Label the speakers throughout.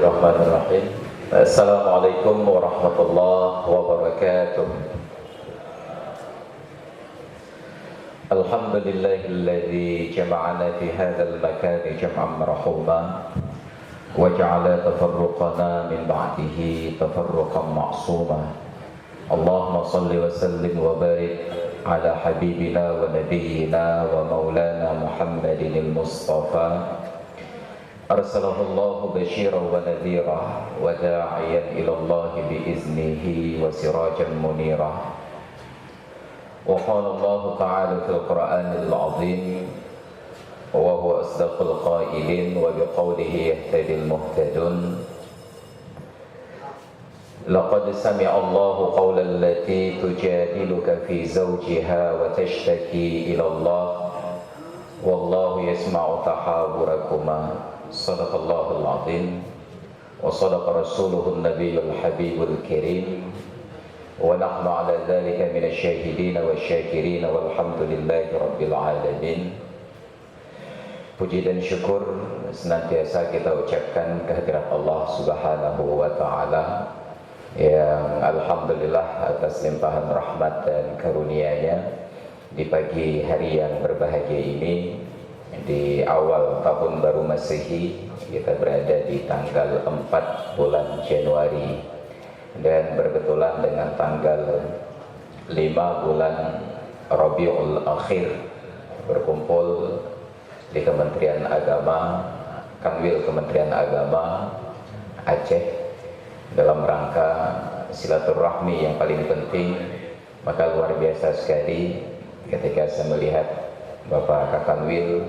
Speaker 1: Bismillahirrahmanirrahim. Assalamualaikum warahmatullahi wabarakatuh. Alhamdulillahilladzi jama'ana fi hadzal makani jam'an marhuma wa ja'ala tafarruqana min ba'dihi tafarruqan ma'suma. Allahumma shalli wa sallim wa barik ala habibina wa nabiyyina wa maulana Muhammadinil Mustafa. Arsalahu Allahu basyiran wa nadhira wa da'iyan ila Allah biiznihi wa sirajan munira. Wa qala Allah ta'ala fil Qur'anil 'azim wa huwa asdaqul qailin wa biqawlihi yahtadil muhtadun. Laqad sami'a Allahu qawla allati tujadiluka fi zawjiha wa tashtaki ila Allah wallahu yasma'u tahawurakuma. Sadaqallahul azim wa sadaqa rasuluhun nabiyyul habibul karim wa nahnu ala dhalika minasy syahidin wasyakirin walhamdulillahi rabbil alamin. Puji dan syukur senantiasa kita ucapkan kehadirat Allah Subhanahu wa taala yang alhamdulillah atas limpahan rahmat dan karunia-Nya di pagi hari yang berbahagia ini. Di awal tahun baru Masehi, kita berada di tanggal 4 bulan Januari dan berkebetulan dengan tanggal 5 bulan Rabiul Akhir berkumpul di Kementerian Agama, Kanwil Kementerian Agama Aceh dalam rangka silaturahmi yang paling penting. Maka luar biasa sekali ketika saya melihat Bapak Kakanwil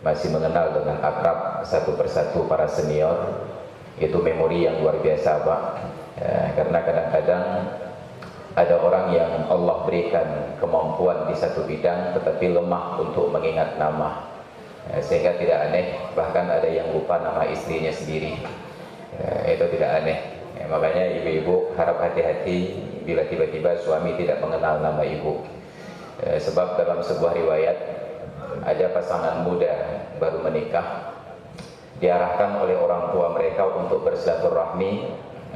Speaker 1: masih mengenal dengan akrab satu persatu para senior. Itu memori yang luar biasa, Pak. Karena kadang-kadang ada orang yang Allah berikan kemampuan di satu bidang tetapi lemah untuk mengingat nama, sehingga tidak aneh bahkan ada yang lupa nama istrinya sendiri. Itu tidak aneh. Makanya ibu-ibu harap hati-hati bila tiba-tiba suami tidak mengenal nama ibu. Sebab dalam sebuah riwayat ada pasangan muda baru menikah diarahkan oleh orang tua mereka untuk bersilaturahmi.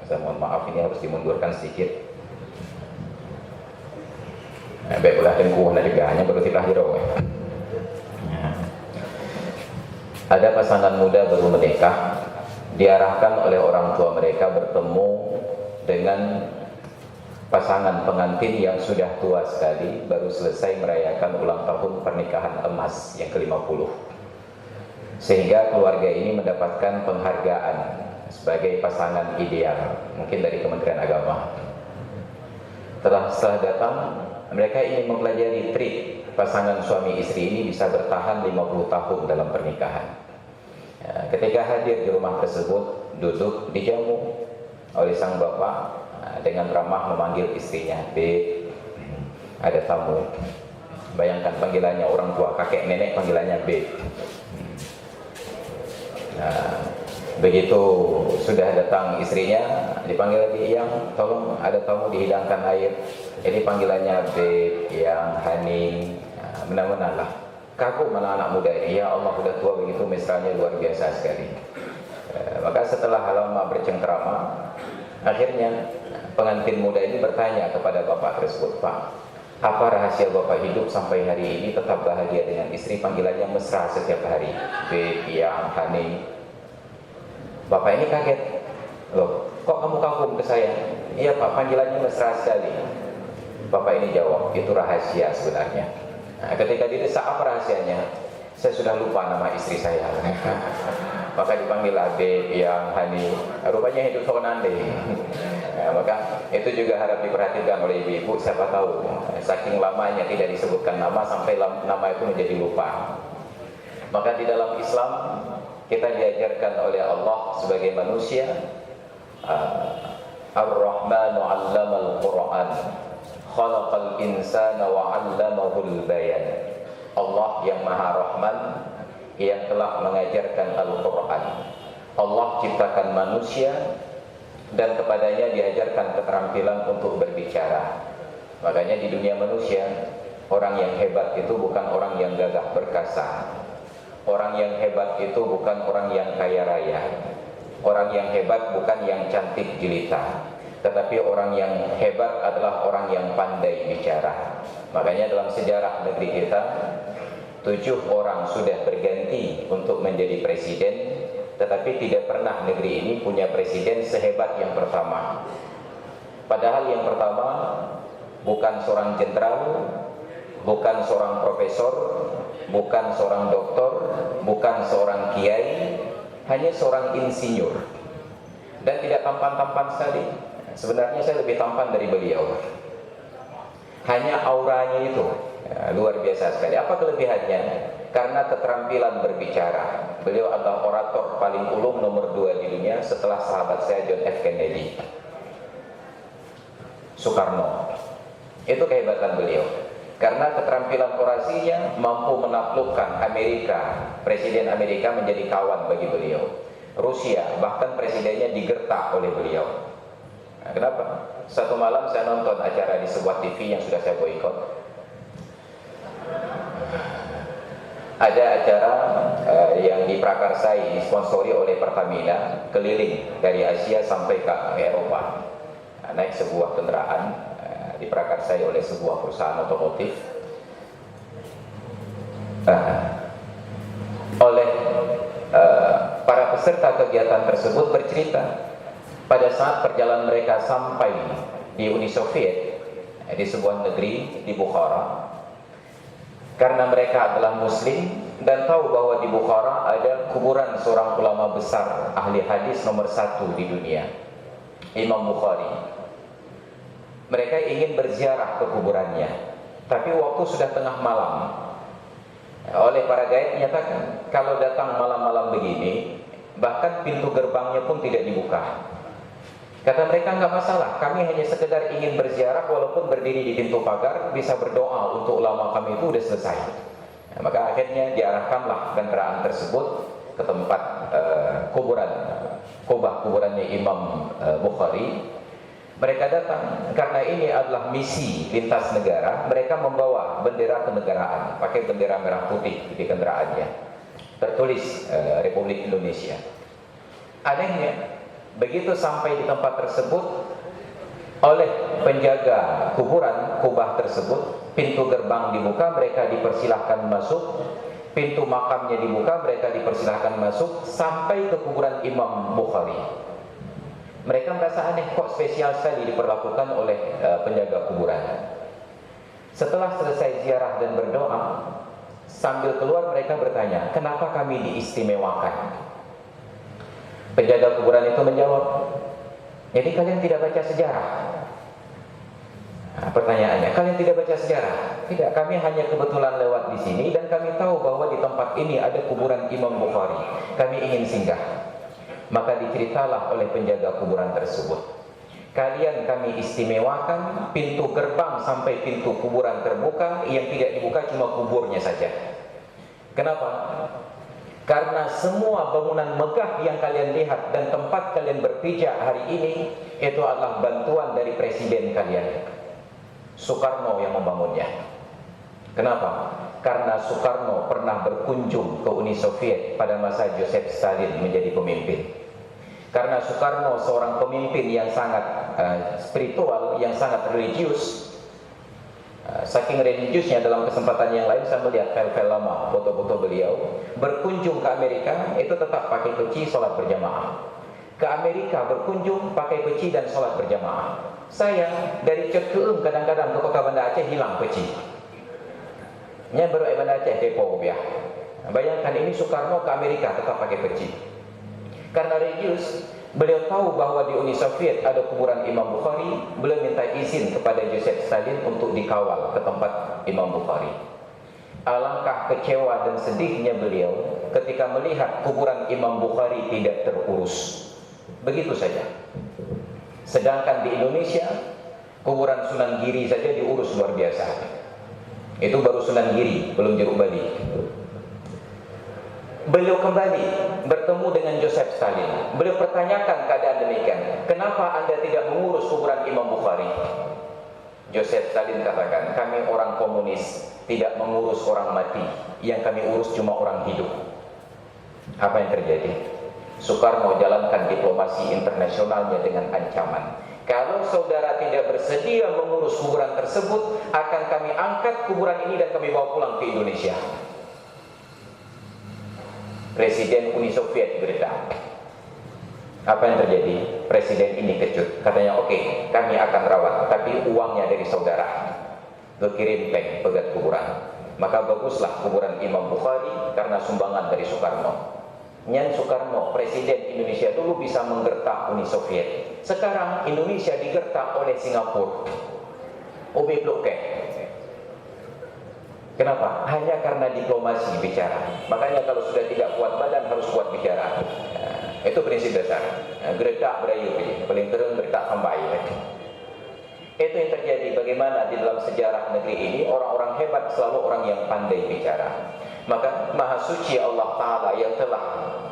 Speaker 1: Saya mohon maaf, ini harus dimundurkan sedikit. Baiklah, tengkuh hanya baru tilahiro. Ada pasangan muda baru menikah diarahkan oleh orang tua mereka bertemu dengan pasangan pengantin yang sudah tua sekali, baru selesai merayakan ulang tahun pernikahan emas yang ke-50. Sehingga keluarga ini mendapatkan penghargaan sebagai pasangan ideal, mungkin dari Kementerian Agama. Setelah datang, mereka ingin mempelajari trik pasangan suami istri ini bisa bertahan 50 tahun dalam pernikahan. Ketika hadir di rumah tersebut, duduk dijamu oleh sang bapak dengan ramah memanggil istrinya, "Beb, ada tamu." Bayangkan panggilannya orang tua, kakek nenek panggilannya Beb. Begitu sudah datang istrinya, dipanggil lagi, "Yang, tolong ada tamu dihidangkan air." Jadi panggilannya Beb, yang, Hani, benar-benar lah. Kagum mana anak muda ini, ya Allah, udah tua begitu mesranya luar biasa sekali. Maka setelah lama bercengkrama, akhirnya pengantin muda ini bertanya kepada bapak tersebut, "Pak, apa rahasia bapak hidup sampai hari ini tetap bahagia dengan istri?" Panggilannya mesra setiap hari, Beb, yang, Hani. Bapak ini kaget, "Loh, kok kamu kagum ke saya?" "Iya Pak, panggilannya mesra sekali." Bapak ini jawab, "Itu rahasia sebenarnya." Ketika didesak, "Apa rahasianya?" "Saya sudah lupa nama istri saya." Maka dipanggil Beb, yang, Hani. Rupanya hidup sonande. Maka itu juga harap diperhatikan oleh ibu-ibu. Siapa tahu saking lamanya tidak disebutkan nama sampai nama itu menjadi lupa. Maka di dalam Islam kita diajarkan oleh Allah sebagai manusia, Ar-Rahmanu 'allamal Qur'an, khalaqal insana wa 'allamahul bayan. Allah yang Maha Rahman yang telah mengajarkan Al-Quran. Allah ciptakan manusia dan kepadanya diajarkan keterampilan untuk berbicara. Makanya di dunia manusia, orang yang hebat itu bukan orang yang gagah perkasa. Orang yang hebat itu bukan orang yang kaya raya. Orang yang hebat bukan yang cantik jelita, tetapi orang yang hebat adalah orang yang pandai bicara. Makanya dalam sejarah negeri kita, 7 orang sudah berganti untuk menjadi presiden, tetapi tidak pernah negeri ini punya presiden sehebat yang pertama. Padahal yang pertama bukan seorang jenderal, bukan seorang profesor, bukan seorang doktor, bukan seorang kiai, hanya seorang insinyur. Dan tidak tampan-tampan sekali. Sebenarnya saya lebih tampan dari beliau. Hanya auranya itu luar biasa sekali. Apa kelebihannya? Karena keterampilan berbicara. Beliau adalah orator paling ulung nomor 2 di dunia setelah sahabat saya John F. Kennedy, Soekarno. Itu kehebatan beliau. Karena keterampilan orasinya mampu menaklukkan Amerika. Presiden Amerika menjadi kawan bagi beliau. Rusia, bahkan presidennya digertak oleh beliau. Nah, kenapa? Satu malam saya nonton acara di sebuah TV yang sudah saya boikot. Ada acara yang diprakarsai, disponsori oleh Pertamina, keliling dari Asia sampai ke Eropa. Naik sebuah kendaraan, diprakarsai oleh sebuah perusahaan otomotif. Oleh para peserta kegiatan tersebut bercerita, pada saat perjalanan mereka sampai di Uni Soviet, di sebuah negeri di Bukhara, karena mereka adalah muslim dan tahu bahwa di Bukhara ada kuburan seorang ulama besar ahli hadis nomor 1 di dunia, Imam Bukhari. Mereka ingin berziarah ke kuburannya, tapi waktu sudah tengah malam. Oleh para gaib menyatakan, kalau datang malam-malam begini, bahkan pintu gerbangnya pun tidak dibuka. Kata mereka, enggak masalah, kami hanya sekedar ingin berziarah, walaupun berdiri di pintu pagar, bisa berdoa untuk ulama kami itu sudah selesai. Nah, maka akhirnya diarahkanlah kendaraan tersebut ke tempat kuburannya Imam Bukhari. Mereka datang, karena ini adalah misi lintas negara, mereka membawa bendera kenegaraan, pakai bendera merah putih di kendaraannya, tertulis Republik Indonesia. Anehnya, begitu sampai di tempat tersebut, oleh penjaga kuburan kubah tersebut, pintu gerbang dibuka, mereka dipersilahkan masuk. Pintu makamnya dibuka, mereka dipersilahkan masuk sampai ke kuburan Imam Bukhari. Mereka merasa aneh, kok spesial sekali diperlakukan oleh penjaga kuburan. Setelah selesai ziarah dan berdoa, sambil keluar mereka bertanya, kenapa kami diistimewakan? Penjaga kuburan itu menjawab, jadi kalian tidak baca sejarah? Nah, pertanyaannya, kalian tidak baca sejarah? Tidak, kami hanya kebetulan lewat di sini dan kami tahu bahwa di tempat ini ada kuburan Imam Bukhari. Kami ingin singgah. Maka diceritalah oleh penjaga kuburan tersebut, kalian kami istimewakan, pintu gerbang sampai pintu kuburan terbuka, yang tidak dibuka cuma kuburnya saja. Kenapa? Karena semua bangunan megah yang kalian lihat dan tempat kalian berpijak hari ini, itu adalah bantuan dari presiden kalian, Soekarno, yang membangunnya. Kenapa? Karena Soekarno pernah berkunjung ke Uni Soviet pada masa Joseph Stalin menjadi pemimpin. Karena Soekarno seorang pemimpin yang sangat spiritual, yang sangat religius. Saking religiusnya, dalam kesempatan yang lain saya melihat file-file lama, foto-foto beliau berkunjung ke Amerika, itu tetap pakai peci, sholat berjamaah. Ke Amerika berkunjung pakai peci dan sholat berjamaah. Saya dari Cot Keum kadang-kadang ke kota Banda Aceh hilang peci. Nya baru Banda Aceh depo ya. Bayangkan, ini Soekarno ke Amerika tetap pakai peci. Karena religius, beliau tahu bahwa di Uni Soviet ada kuburan Imam Bukhari. Beliau minta izin kepada Joseph Stalin untuk dikawal ke tempat Imam Bukhari. Alangkah kecewa dan sedihnya beliau ketika melihat kuburan Imam Bukhari tidak terurus. Begitu saja. Sedangkan di Indonesia, kuburan Sunan Giri saja diurus luar biasa. Itu baru Sunan Giri, belum Jeruk Bali. Beliau kembali bertemu dengan Joseph Stalin. Beliau pertanyakan keadaan demikian, kenapa Anda tidak mengurus kuburan Imam Bukhari? Joseph Stalin katakan, kami orang komunis tidak mengurus orang mati, yang kami urus cuma orang hidup. Apa yang terjadi? Soekarno jalankan diplomasi internasionalnya dengan ancaman, kalau saudara tidak bersedia mengurus kuburan tersebut, akan kami angkat kuburan ini dan kami bawa pulang ke Indonesia. Presiden Uni Soviet berita. Apa yang terjadi? Presiden ini kecut. Katanya, oke, kami akan rawat, tapi uangnya dari saudara. Kekirim tank pegat kuburan. Maka baguslah kuburan Imam Bukhari karena sumbangan dari Soekarno. Nyan Soekarno, Presiden Indonesia dulu bisa menggertak Uni Soviet. Sekarang Indonesia digertak oleh Singapura. Obe bloke. Kenapa? Hanya karena diplomasi bicara. Makanya kalau sudah tidak kuat badan harus kuat bicara. Itu prinsip dasar. Gertak berayu, paling terang gertak sampai. Itu yang terjadi. Bagaimana di dalam sejarah negeri ini orang-orang hebat selalu orang yang pandai bicara. Maka Maha Suci Allah Ta'ala yang telah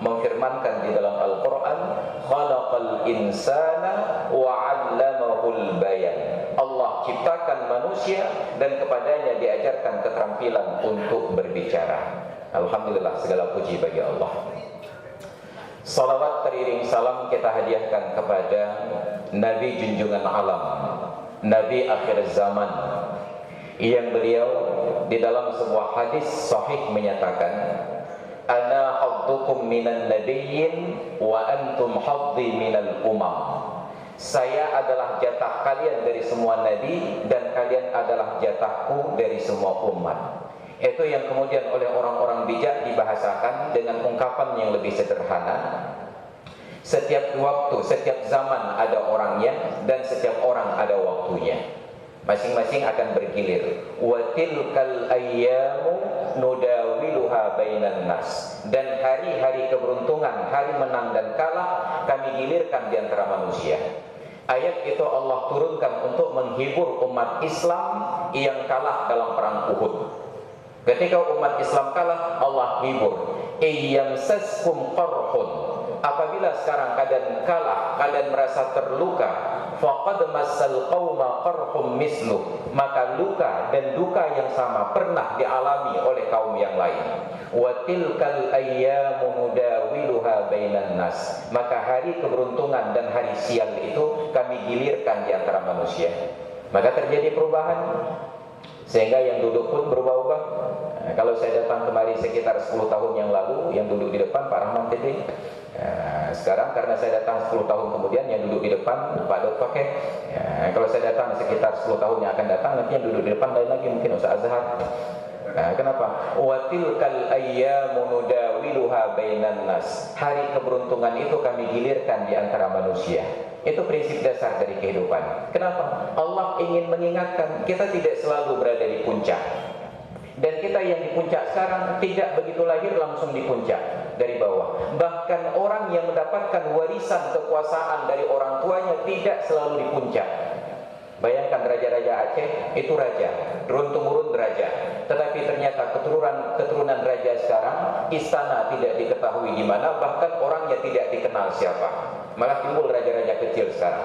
Speaker 1: memfirmankan di dalam Al-Quran, khalaqal insana wa 'allamahul bayan. Allah ciptakan manusia dan kepadanya diajarkan keterampilan untuk berbicara. Alhamdulillah, segala puji bagi Allah. Salawat teriring salam kita hadiahkan kepada Nabi junjungan alam, Nabi akhir zaman, yang beliau di dalam sebuah hadis sahih menyatakan, ana haddukum minan nabiyyin wa antum haddi minal umam. Saya adalah jatah kalian dari semua nabi dan kalian adalah jatahku dari semua umat. Itu yang kemudian oleh orang-orang bijak dibahasakan dengan ungkapan yang lebih sederhana. Setiap waktu, setiap zaman ada orangnya dan setiap orang ada waktunya. Masing-masing akan bergilir. Wa tilkal ayyamu nudawiluha bainan nas. Dan hari-hari keberuntungan, hari menang dan kalah kami gilirkan di antara manusia. Ayat itu Allah turunkan untuk menghibur umat Islam yang kalah dalam perang Uhud. Ketika umat Islam kalah, Allah hibur. Iyamsaskum qarhun. Apabila sekarang kalian kalah, kalian merasa terluka, faqad massal qauma qarhum mislu, maka luka dan duka yang sama pernah dialami oleh kaum yang lain. Wa tilkal ayyamu nudawiluha bainan nas. Maka hari keberuntungan dan hari sial itu kami gilirkan di antara manusia. Maka terjadi perubahan sehingga yang duduk pun berubah-ubah. Nah, kalau saya datang kemari sekitar 10 tahun yang lalu, yang duduk di depan Pak Rahman Titi. Sekarang karena saya datang 10 tahun kemudian, yang duduk di depan Pak Dot Pakai. Kalau saya datang sekitar 10 tahun yang akan datang, nanti yang duduk di depan lain lagi, mungkin Ustaz Azhar. Kenapa? Wa tilkal ayyamu nudawiluha bainan nas. Hari keberuntungan itu kami gilirkan di antara manusia. Itu prinsip dasar dari kehidupan. Kenapa? Allah ingin mengingatkan kita tidak selalu berada di puncak. Dan kita yang di puncak sekarang tidak begitu lahir langsung di puncak, dari bawah. Bahkan orang yang mendapatkan warisan kekuasaan dari orang tuanya tidak selalu di puncak. Bayangkan raja-raja Aceh itu raja, turun-temurun raja. Tetapi ternyata keturunan raja sekarang, istana tidak diketahui di mana, bahkan orangnya tidak dikenal siapa. Malah timbul raja-raja kecil sekarang.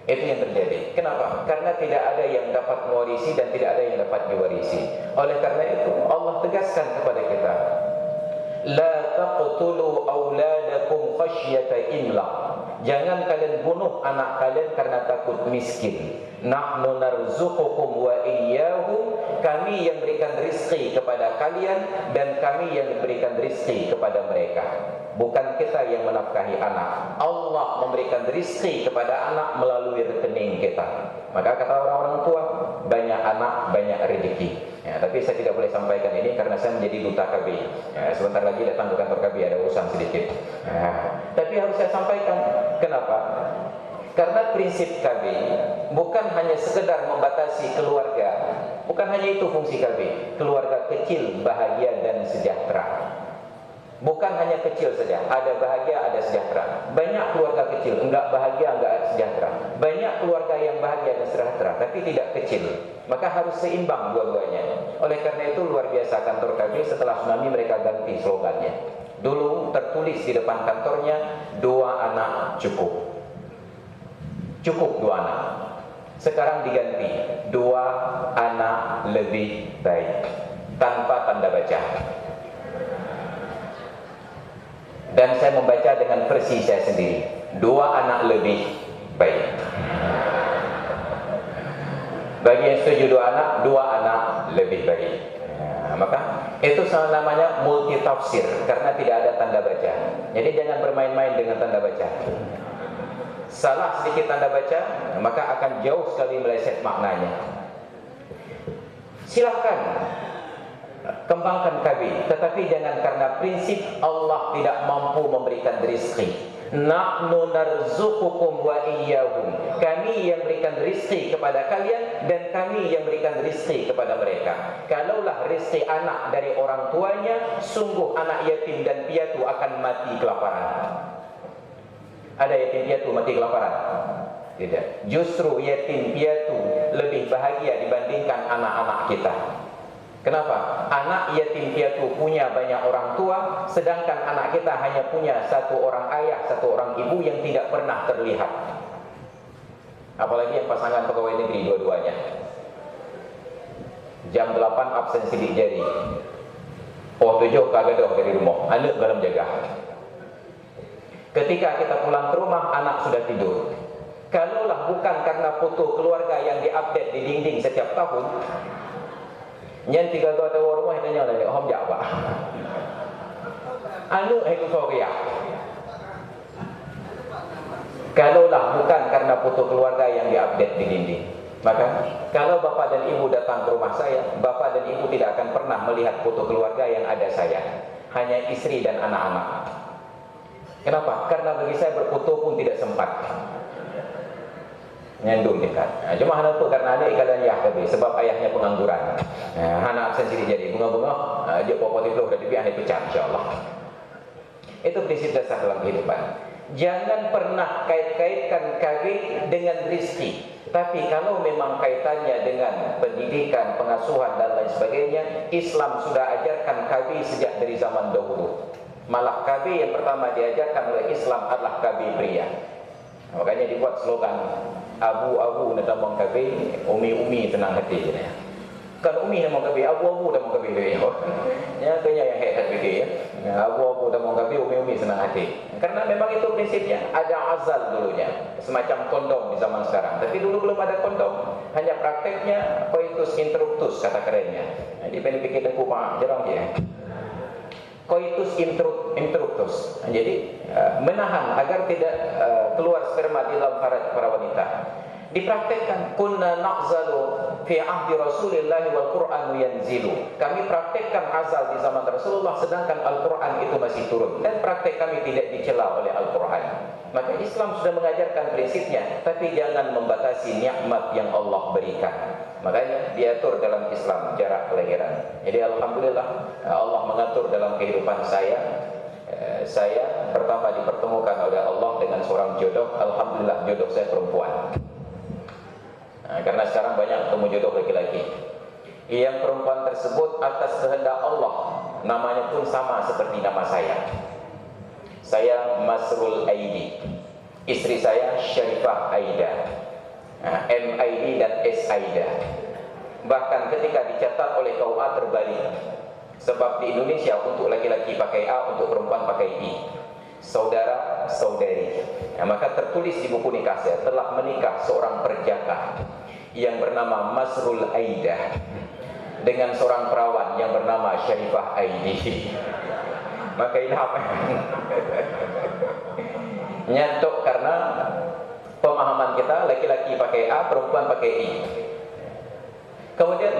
Speaker 1: Itu yang terjadi. Kenapa? Karena tidak ada yang dapat mewarisi dan tidak ada yang dapat diwarisi. Oleh karena itu Allah tegaskan kepada kita, la taqtulu auladakum khasyata imlaq. Jangan kalian bunuh anak kalian karena takut miskin. Nahnu narzuqukum wa iyyahum. Kami yang berikan rizki kepada kalian dan kami yang diberikan rizki kepada mereka. Bukan kita yang menafkahi anak. Allah memberikan rizki kepada anak melalui rekening kita. Maka kata orang-orang tua, banyak anak, banyak rezeki. Ya, tapi saya tidak boleh sampaikan ini karena saya menjadi duta KB. Ya, sebentar lagi datang ke kantor KB, ada urusan sedikit. Ya, tapi harus saya sampaikan. Kenapa? Karena prinsip KB bukan hanya sekedar membatasi keluarga. Bukan hanya itu fungsi KB. Keluarga kecil, bahagia dan sejahtera. Bukan hanya kecil saja, ada bahagia, ada sejahtera. Banyak keluarga kecil, enggak bahagia, enggak sejahtera. Banyak keluarga yang bahagia dan sejahtera, tapi tidak kecil. Maka harus seimbang dua-duanya. Oleh karena itu luar biasa kantor KB setelah tsunami mereka ganti slogannya. Dulu tertulis di depan kantornya, 2 anak cukup. Cukup 2 anak. Sekarang diganti, 2 anak lebih baik. Tanpa tanda baca. Dan saya membaca dengan versi saya sendiri. 2 anak lebih baik. Bagi yang setuju 2 anak, 2 anak lebih baik. Maka itu namanya multi tafsir, karena tidak ada tanda baca. Jadi jangan bermain-main dengan tanda baca. Salah sedikit tanda baca, maka akan jauh sekali meleset maknanya. Silahkan kembangkan KB, tetapi jangan karena prinsip Allah tidak mampu memberikan rezeki. Nahnu narzuqukum wa iyyahum. Kami yang berikan rezeki kepada kalian dan kami yang berikan rezeki kepada mereka. Kalaulah rezeki anak dari orang tuanya, sungguh anak yatim dan piatu akan mati kelaparan. Ada yatim piatu mati kelaparan? Tidak. Justru yatim piatu lebih bahagia dibandingkan anak-anak kita. Kenapa? Anak yatim piatu punya banyak orang tua, sedangkan anak kita hanya punya 1 orang ayah, 1 orang ibu yang tidak pernah terlihat. Apalagi yang pasangan pegawai negeri dua-duanya. Jam 8 absen sidik jari. Oh 7 kagadoh dari rumah, anak dalam jaga. Ketika kita pulang ke rumah, anak sudah tidur. Kalaulah bukan karena foto keluarga yang diupdate di dinding setiap tahun, nyen 3 tahun rumah itu nyala dia om jak pak. Anu itu Korea. Kalaulah bukan karena foto keluarga yang diupdate di dinding, maka kalau bapak dan ibu datang ke rumah saya, bapak dan ibu tidak akan pernah melihat foto keluarga yang ada saya, hanya istri dan anak-anak. Kenapa? Karena bagi saya berfoto pun tidak sempat. Nyandung dekat. Cuma anak itu karena ada ikalan ya sebab ayahnya pengangguran. Anak absen sidik jadi bunga-bunga, dia popot itu udah dibiar dipecat insyaallah. Itu prinsip dasar dalam kehidupan. Jangan pernah kait-kaitkan kawin dengan rezeki. Tapi kalau memang kaitannya dengan pendidikan, pengasuhan dan lain sebagainya, Islam sudah ajarkan kawin sejak dari zaman dahulu. Malah kawin yang pertama diajarkan oleh Islam adalah kawin pria. Makanya dibuat slogan abu-abu nak damang kabe, umi-umi tenang hati. Kan umi damang kabe, abu-abu damang kabe. Ya, itu yang hebat begitu ya. Abu-abu damang kabe, umi-umi senang hati. Karena memang itu prinsipnya. Ada azal dulunya, semacam kondom di zaman sekarang. Tapi dulu belum ada kondom. Hanya prakteknya coitus interruptus kata kerennya. Jadi pengen pikir tengku pak jarang ya. Coitus interruptus. Jadi menahan agar tidak keluar sperma di dalam faraj para wanita. Dipraktekkan kunna na'zalu fi ahdi Rasulillah wal Qur'an yanzilu. Kami praktekkan azal di zaman Rasulullah sedangkan Al-Qur'an itu masih turun, dan praktek kami tidak dicela oleh Al-Qur'an. Maka Islam sudah mengajarkan prinsipnya, tapi jangan membatasi nikmat yang Allah berikan. Makanya diatur dalam Islam jarak kelahiran. Jadi alhamdulillah Allah mengatur dalam kehidupan saya. Saya pertama dipertemukan oleh Allah dengan seorang jodoh. Alhamdulillah jodoh saya perempuan. Karena sekarang banyak ketemu jodoh laki-laki. Yang perempuan tersebut atas kehendak Allah, namanya pun sama seperti nama saya. Saya Masrul Aidi. Istri saya Syarifah Aida. MID dan S Aida. Bahkan ketika dicatat oleh KUA terbalik. Sebab di Indonesia untuk laki-laki pakai A, untuk perempuan pakai I. Saudara, saudari. Maka tertulis di buku nikah saya, telah menikah seorang perjaka yang bernama Masrul Aida dengan seorang perawan yang bernama Syarifah Aidi. Maka ini apa? Nyantuk karena pemahaman kita, laki-laki pakai A, perempuan pakai I. Kemudian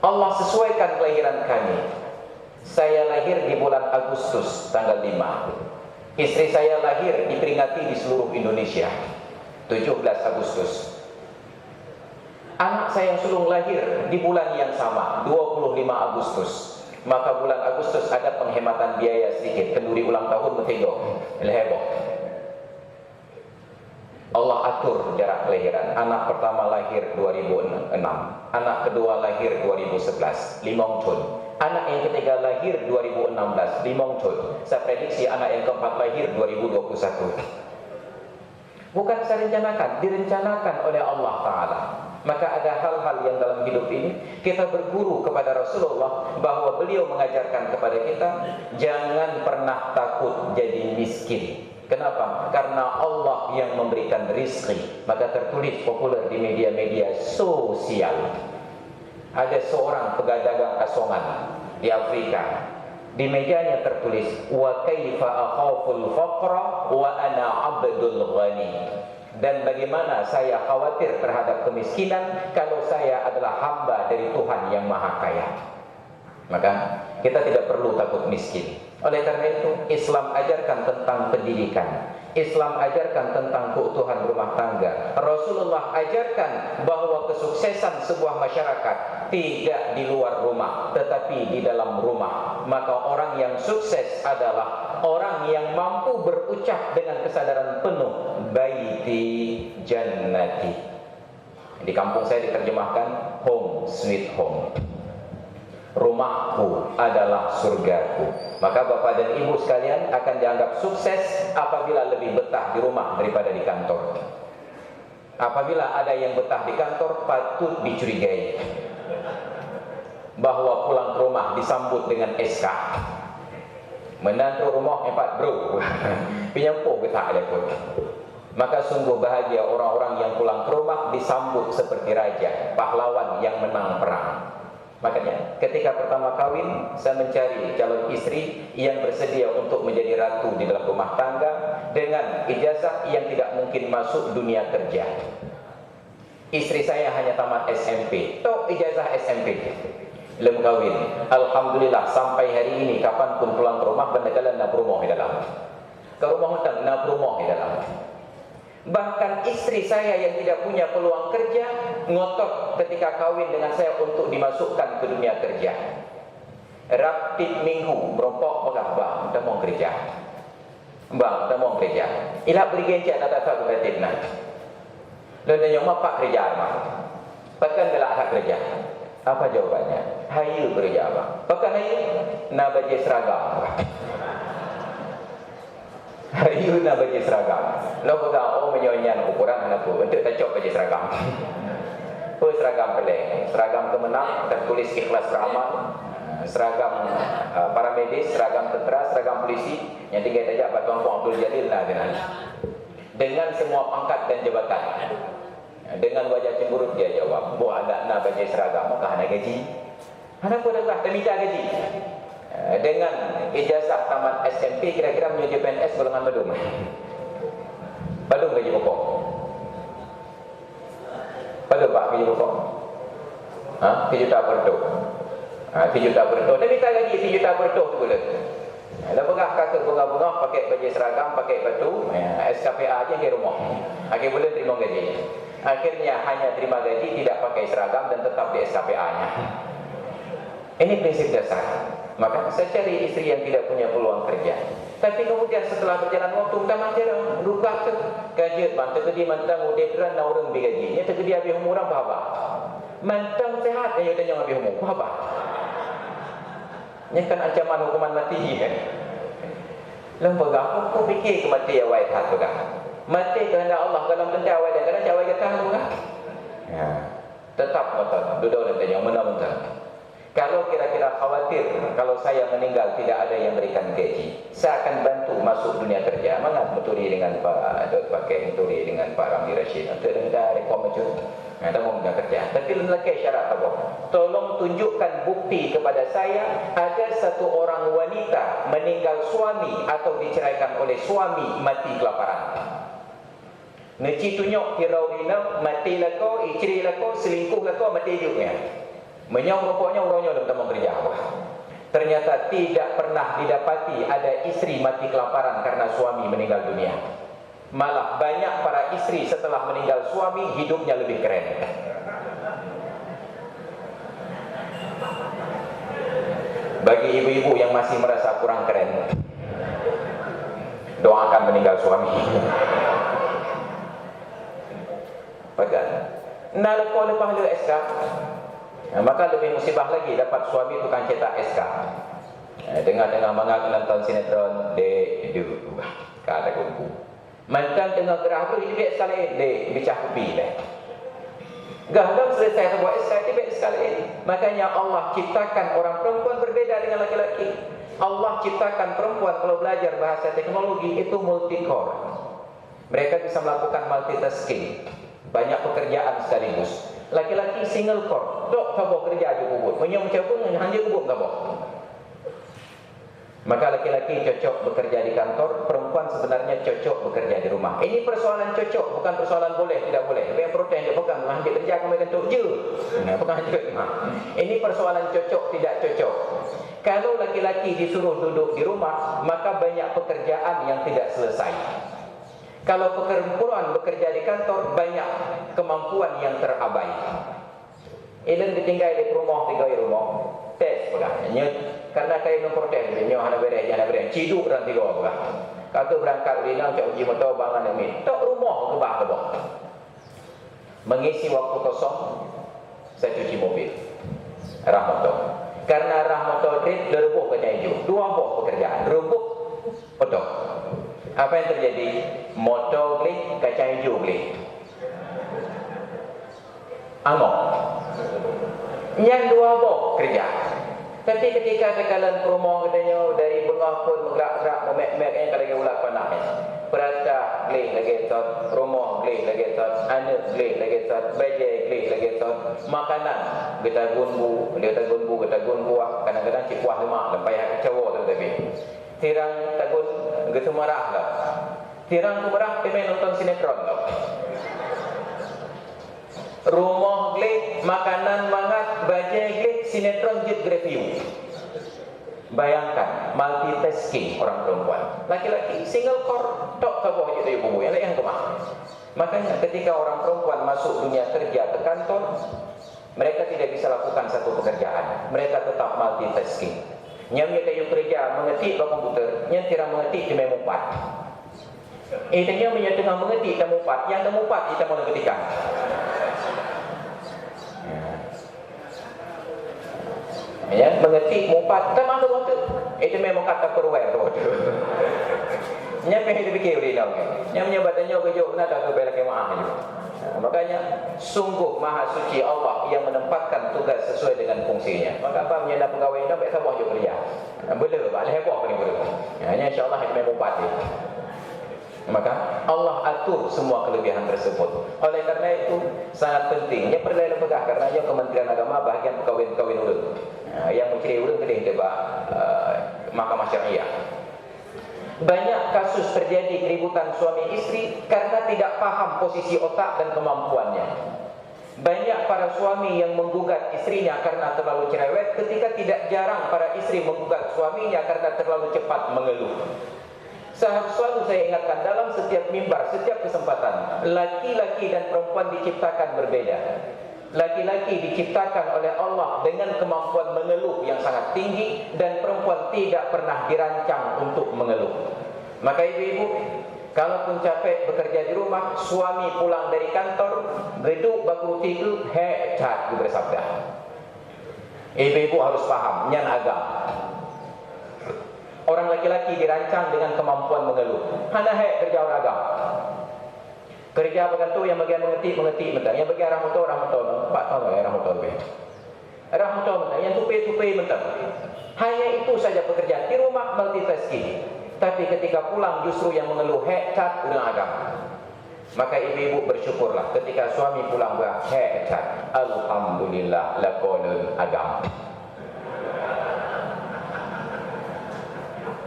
Speaker 1: Allah sesuaikan kelahiran kami. Saya lahir di bulan Agustus tanggal 5. Istri saya lahir diperingati di seluruh Indonesia 17 Agustus. Anak saya yang sulung lahir di bulan yang sama 25 Agustus. Maka bulan Agustus ada penghematan biaya sedikit. Kenduri ulang tahun bertengok heboh. Allah atur jarak kelahiran. Anak pertama lahir 2006, anak kedua lahir 2011, Limong Chun. Anak yang ketiga lahir 2016, Limong Chun. Saya prediksi anak yang keempat lahir 2021. Bukan saya rencanakan, direncanakan oleh Allah Ta'ala. Maka ada hal-hal yang dalam hidup ini kita berguru kepada Rasulullah bahwa beliau mengajarkan kepada kita, jangan Jangan pernah takut jadi miskin. Kenapa? Karena Allah yang memberikan rizki. Maka tertulis populer di media-media sosial. Ada seorang pedagang asongan di Afrika. Di mejanya tertulis, wa kaifa akhaful faqra wa ana abdul ghani. Dan bagaimana saya khawatir terhadap kemiskinan kalau saya adalah hamba dari Tuhan yang Maha Kaya. Maka kita tidak perlu takut miskin. Oleh karena itu, Islam ajarkan tentang pendidikan. Islam ajarkan tentang keutuhan rumah tangga. Rasulullah ajarkan bahwa kesuksesan sebuah masyarakat tidak di luar rumah, tetapi di dalam rumah. Maka orang yang sukses adalah orang yang mampu berucap dengan kesadaran penuh, baiti jannati. Di kampung saya diterjemahkan home sweet home. Rumahku adalah surgaku. Maka bapak dan ibu sekalian akan dianggap sukses apabila lebih betah di rumah daripada di kantor. Apabila ada yang betah di kantor, patut dicurigai bahwa pulang ke rumah disambut dengan SK. Menantu rumah hebat bro. Pinyampuh kita ada pun. Maka sungguh bahagia orang-orang yang pulang ke rumah disambut seperti raja, pahlawan yang menang perang. Makanya ketika pertama kawin, saya mencari calon istri yang bersedia untuk menjadi ratu di dalam rumah tangga dengan ijazah yang tidak mungkin masuk dunia kerja. Istri saya hanya tamat SMP, tok ijazah SMP, belum kawin. Alhamdulillah sampai hari ini kapanpun pulang ke rumah benda-benda nak rumah di dalam. Ke rumah hutang nak rumah di dalam. Bahkan istri saya yang tidak punya peluang kerja ngotot ketika kawin dengan saya untuk dimasukkan ke dunia kerja. Rapid minggu merompok begah bang, kita mau kerja. Bang, kita mau kerja. Ilah beri gencet nak tak berarti nak. Dan yang apa kerja bang? Bahkan gelak tak kerja. Apa jawabannya? Hayu kerja bang. Bahkan hayu nak baju seragam. Hayu nak baju seragam. Lo pegang menyonyan ukuran anakku untuk tacok baju seragam. Seragam pelik, seragam kemenang tertulis ikhlas beramal, seragam para medis, seragam tentera, seragam polisi yang tinggal saja Batuan Abdul Jalil lah dengan semua pangkat dan jabatan. Dengan wajah cemburut dia jawab, "Bu ada nak baju seragam, maka ada gaji." Anak pun dah minta gaji. Dengan ijazah tamat SMP kira-kira menuju PNS golongan Badung. Badung gaji pokok. Pada Pak gaji pokok. 3 juta per tu. 3 juta per tu. Dia minta gaji 3 juta per tu pula. Dah pegah kakak bunga-bunga pakai baju seragam, pakai batu, SKPA aja ke rumah. Akhir bulan terima gaji. Akhirnya hanya terima gaji, tidak pakai seragam dan tetap di SKPA-nya. Ini prinsip dasar. Maka saya cari istri yang tidak punya peluang kerja. Tapi kemudian setelah berjalan waktu kita macam lupa tu kajet mantap dia mantap udah keran orang bigajinya terkedi habis umur orang apa? Mantap sehat dia tanya habis umur apa? Ini kan ancaman hukuman mati kan? Lembaga aku fikir kematian awal tak tu kan? Mati kehendak Allah dalam benda awal dan kadang awal kata tu kan? Ya, tetap betul. Duduk dan tanya mana betul. Kalau kira-kira khawatir kalau saya meninggal tidak ada yang berikan gaji, saya akan bantu masuk dunia kerja. Mana menturi dengan Pak Dr. Pakai, menturi dengan Pak Ramli Rashid. Untuk ada reform macam ada mau dunia kerja. Tapi lelaki syarat apa? Tolong tunjukkan bukti kepada saya ada satu orang wanita meninggal suami atau diceraikan oleh suami mati kelaparan. Neci tunjuk kirau dina mati lako, isteri lako, selingkuh lako, mati juga. Menyau rupanya orangnya dalam tempat kerja apa? Ternyata tidak pernah didapati ada istri mati kelaparan karena suami meninggal dunia. Malah banyak para istri setelah meninggal suami hidupnya lebih keren. Bagi ibu-ibu yang masih merasa kurang keren, doakan meninggal suami. Pegang. Nah, lepas lu SK. Maka lebih musibah lagi dapat suami tukang cetak SK. Dengar-dengar mangat nonton sinetron de kata kuku. Mantan tengah gerah tu dia sekali de bicah kopi dah. Gahlam selesai sebuah SK dia sekali. Makanya Allah ciptakan orang perempuan berbeza dengan laki-laki. Allah ciptakan perempuan kalau belajar bahasa teknologi itu multi-core. Mereka bisa melakukan multitasking, banyak pekerjaan sekaligus. Laki-laki single core, dok kabo kerja aja kubur. Punya macam pun hanya kubur kabo. Maka laki-laki cocok bekerja di kantor, perempuan sebenarnya cocok bekerja di rumah. Ini persoalan cocok, bukan persoalan boleh tidak boleh. Yang protes dia bukan hanya kerja kami kantor je. Bukan hanya. Ini persoalan cocok tidak cocok. Kalau laki-laki disuruh duduk di rumah, maka banyak pekerjaan yang tidak selesai. Kalau perempuan bekerja di kantor, banyak kemampuan yang terabaikan. Ilan ditinggal di rumah, tinggal di rumah. Tes pegahnya. Karena kaya memprotes, dia hana beres, hana beres. Ciduk orang tiga pegah. Kata berangkat ulinang, cak uji motor, bangan demi. Tak rumah ke bawah. Mengisi waktu kosong, saya cuci mobil. Arah motor. Karena arah motor trip, rebuh ke hijau. Dua buah pekerjaan. Rebuh, potong. Apa yang terjadi? Motor klik, kaca hijau klik. Angok. Yang dua buah kerja. Tapi ketika tekalan promo katanya dari bengah pun menggerak-gerak memek-mek yang kadang ulat panah. Perasa klik lagi tot, promo klik lagi tot, anak klik lagi tot, baju klik lagi tot, makanan kita gunbu, kita gunbu kadang-kadang cik kuah lemak sampai kecewa tu tapi. Tirang tagun gitu marah lah. Tirang tu marah pemain nonton sinetron tu. Rumah klik, makanan mangat, baju klik, sinetron jet review. Bayangkan multitasking orang perempuan. Laki-laki single core tok ke bawah je ibu yang lain kemah. Makanya ketika orang perempuan masuk dunia kerja ke kantor, mereka tidak bisa lakukan satu pekerjaan. Mereka tetap multitasking. Yang kayu kerja mengetik ke komputer, yang tidak mengetik di memumpat. Itu yang tengah mengetik di memumpat, yang memumpat kita mau ketikkan. Ya, mengetik mumpat tak mahu waktu. Itu memang kata perwer tu. Nya pengen dipikir dia dah. Nya menyebatnya kejo nak tak belak maaf je. Makanya sungguh maha suci Allah yang menempatkan tugas sesuai dengan fungsinya. Maka apa menyenda pegawai dah baik sama je kerja. Boleh bah heboh paling boleh. Nya insya-Allah itu memang mumpat dia. Maka Allah atur semua kelebihan tersebut. Oleh karena itu sangat pentingnya perlu pegah karena ia Kementerian Agama bahagian pegawai-pegawai urut. Yang mencari urut kedih tebak Mahkamah Syariah. Banyak kasus terjadi keributan suami istri karena tidak paham posisi otak dan kemampuannya. Banyak para suami yang menggugat istrinya karena terlalu cerewet, ketika tidak jarang para istri menggugat suaminya karena terlalu cepat mengeluh. Selalu saya ingatkan dalam setiap mimbar, setiap kesempatan, laki-laki dan perempuan diciptakan berbeda. Laki-laki diciptakan oleh Allah dengan kemampuan mengeluh yang sangat tinggi, dan perempuan tidak pernah dirancang untuk mengeluh. Maka ibu-ibu, kalaupun capek bekerja di rumah, suami pulang dari kantor, geduk bakul tiga, hecat bersabda. Ibu-ibu harus paham, nyan agam. Orang laki-laki dirancang dengan kemampuan mengeluh. Hana kerja orang agam. Kerja bagian tu yang bagian mengetik mentah. Yang bagian arah motor. 4 tahun arah motor. Arah motor mentah. Yang tupai mentah. Hanya itu saja pekerjaan. Di rumah multitasking. Tapi ketika pulang justru yang mengeluh hecat udah agam. Maka ibu-ibu bersyukurlah ketika suami pulang hecat. Alhamdulillah lakolun agam.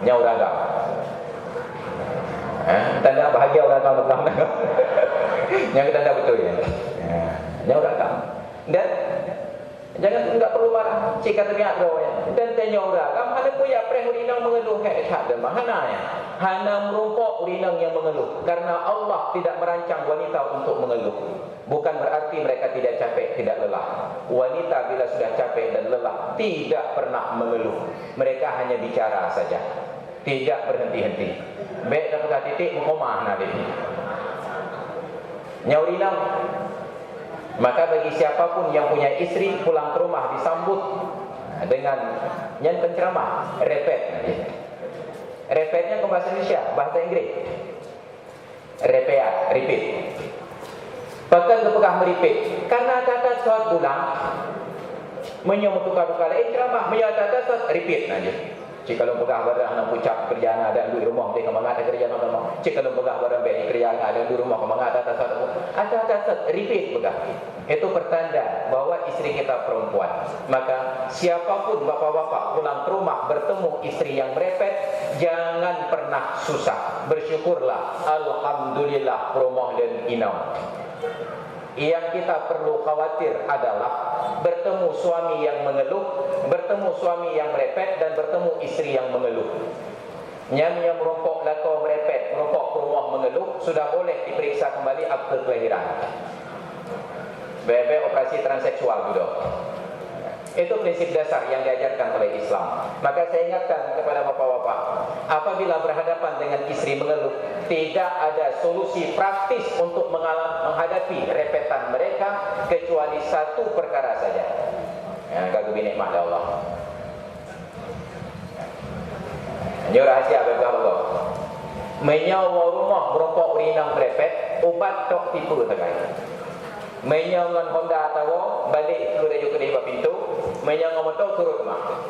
Speaker 1: Nyau ragam. Tanda bahagia orang agam. Yang tanda betul ya. Nyau ragam. Dan jangan enggak perlu marah. Jika terlihat ya. Dan nyau ragam. Hana punya prehulinang mengeluh hecat dan mana ya. Hana merumpok ulinang yang mengeluh. Karena Allah tidak merancang wanita untuk mengeluh. Bukan berarti mereka tidak capek, tidak lelah. Wanita bila sudah capek dan lelah tidak pernah mengeluh. Mereka hanya bicara saja, tidak berhenti-henti. Baik dapat titik mengomah nanti. Nyaurinang. Maka bagi siapapun yang punya istri pulang ke rumah disambut dengan yang penceramah, repet. Repetnya ke bahasa Indonesia, bahasa Inggris. Repeat. Bahkan kepegah meripit. Karena kata suat pulang menyomot tukar-tukar ceramah, menyatakan suat repeat aja. Cik kalau pegah barang nak pucap kerjaan ada di rumah dia kemangat ada kerjaan nama. Cik kalau pegah barang baik kerjaan ada di rumah kemangat ada satu. Ada repeat pegah. Itu pertanda bahawa isteri kita perempuan. Maka siapapun bapa-bapa pulang ke rumah bertemu isteri yang merepet, jangan pernah susah. Bersyukurlah, alhamdulillah rumah dan inam. Yang kita perlu khawatir adalah bertemu suami yang mengeluh, bertemu suami yang merepet, dan bertemu isteri yang mengeluh. Yang merokok lakau merepet, merokok ke rumah mengeluh, sudah boleh diperiksa kembali akte kelahiran. Bebek operasi transseksual juga. Itu prinsip dasar yang diajarkan oleh Islam. Maka saya ingatkan kepada bapak-bapak, apabila berhadapan dengan istri mengeluh, tidak ada solusi praktis untuk menghadapi repetan mereka kecuali satu perkara saja. Kagum nikmat Allah. Ini rahasia bapak-bapak. Menyawa rumah merokok rinang merepet, ubat tok tipu terkait. Menyangan Honda tahu balik keluar dari kedai pintu, menyangan motor turun rumah.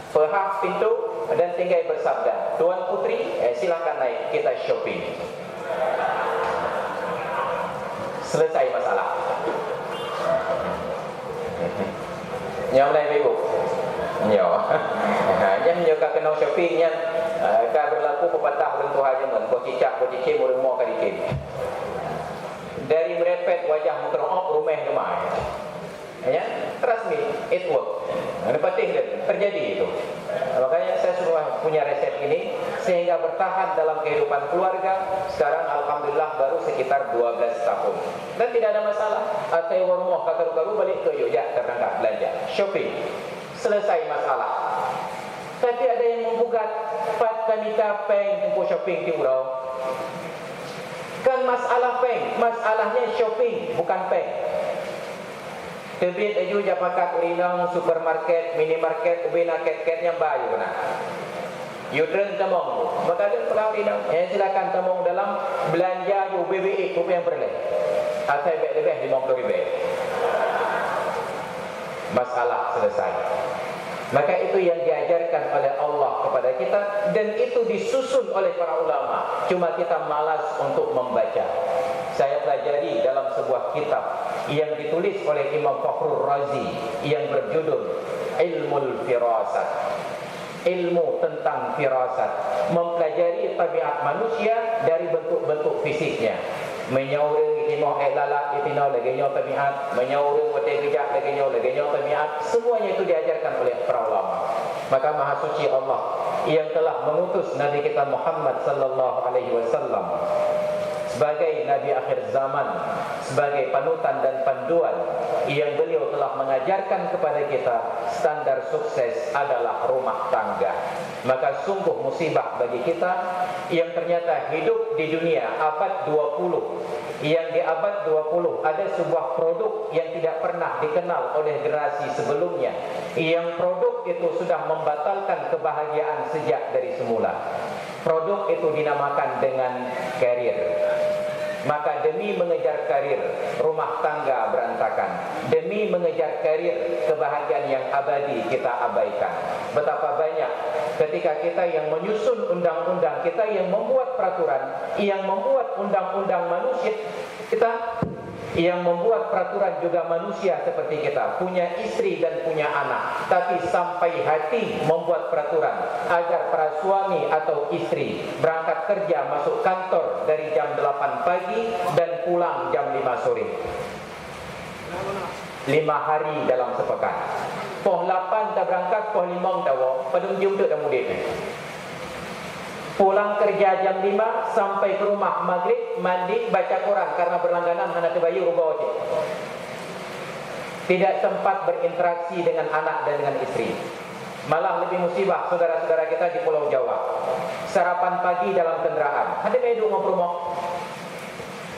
Speaker 1: Perhak pintu dan tinggal bersabda, Tuan Putri, silakan naik, kita shopping. Selesai masalah. Yang lain ibu, yang juga kena shopping yang kan berlaku pepatah lentuh aja men, kau cicak, kau cicik, murung mau kadikin. Dari merepet wajah mukrok rumah. Ya, trust me, it work. Penting terjadi itu. Makanya saya suruh punya resep ini sehingga bertahan dalam kehidupan keluarga. Sekarang alhamdulillah baru sekitar 12 tahun. Dan tidak ada masalah. Atau rumah karu-karu balik ke Yogyakarta terangkat belanja, shopping. Selesai masalah. Tapi ada yang menggugat, Pat Tanita Peng tempoh shopping di Urau. Kan masalah peng, masalahnya shopping, bukan peng. Tebit aju japakat urinang supermarket, minimarket, ubina ket-ket yang bayu nah. Yudren temong, maka dia pegang urinang. Silakan temong dalam belanja UBBI kupu yang berleh. Asal lebih 50 ribu. Masalah selesai. Maka itu yang diajarkan oleh Allah kepada kita, dan itu disusun oleh para ulama. Cuma kita malas untuk membaca. Saya pelajari dalam sebuah kitab yang ditulis oleh Imam Fakhrur Razi yang berjudul Ilmul Firasat. Ilmu tentang firasat, mempelajari tabiat manusia dari bentuk-bentuk fisiknya. Menyaurung imoh lalat itinau laginya tabiat, menyaurung wate gejak laginya tabiat. Semuanya itu diajarkan oleh para ulama. Maka Maha Suci Allah yang telah mengutus Nabi kita Muhammad sallallahu alaihi wasallam sebagai Nabi akhir zaman, sebagai panutan dan panduan, yang beliau telah mengajarkan kepada kita standar sukses adalah rumah tangga. Maka sungguh musibah bagi kita yang ternyata hidup di dunia abad 20, yang di abad 20 ada sebuah produk yang tidak pernah dikenal oleh generasi sebelumnya, yang produk itu sudah membatalkan kebahagiaan sejak dari semula. Produk itu dinamakan dengan karir. Maka demi mengejar karir, rumah tangga berantakan. Demi mengejar karir, kebahagiaan yang abadi kita abaikan. Betapa banyak ketika kita yang menyusun undang-undang, kita yang membuat peraturan, yang membuat undang-undang manusia, kita yang membuat peraturan juga manusia seperti kita, punya istri dan punya anak, tapi sampai hati membuat peraturan agar para suami atau istri berangkat kerja masuk kantor dari jam 8 pagi dan pulang jam 5 sore. 5 hari dalam sepekan. Poh 8 dah berangkat, poh 5 tahu, pada jam tu dah mudik. Pulang kerja jam 5 sampai ke rumah maghrib, mandi, baca Quran karena berlangganan anak terbayu rubah wajib. Tidak sempat berinteraksi dengan anak dan dengan istri. Malah lebih musibah saudara-saudara kita di Pulau Jawa. Sarapan pagi dalam kenderaan, ada bedu ngobrol.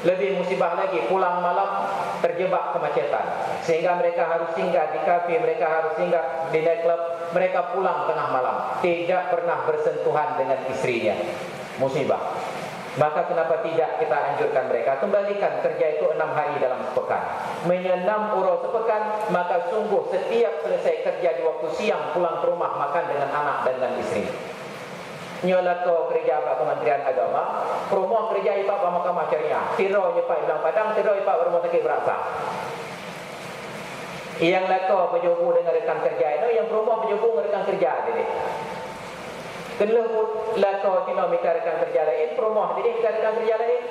Speaker 1: Lebih musibah lagi, pulang malam terjebak kemacetan, sehingga mereka harus singgah di kafe, mereka harus singgah di nightclub, mereka pulang tengah malam, tidak pernah bersentuhan dengan istrinya. Musibah. Maka kenapa tidak kita anjurkan mereka kembalikan kerja itu 6 hari dalam sepekan, menyenam urau sepekan. Maka sungguh setiap selesai kerja di waktu siang pulang ke rumah makan dengan anak dan dengan istri. Nyola ko kerja apa Kementerian Agama, promo kerja ipa apa Mahkamah Syariah, tiro ipa Bilang Padang, tiro ipa rumah sakit berasa. Yang lako pejobu dengan rekan kerja itu, yang promo pejobu dengan rekan kerja jadi. Kelebut lako tino minta rekan kerja lain, promo jadi minta rekan kerja lain.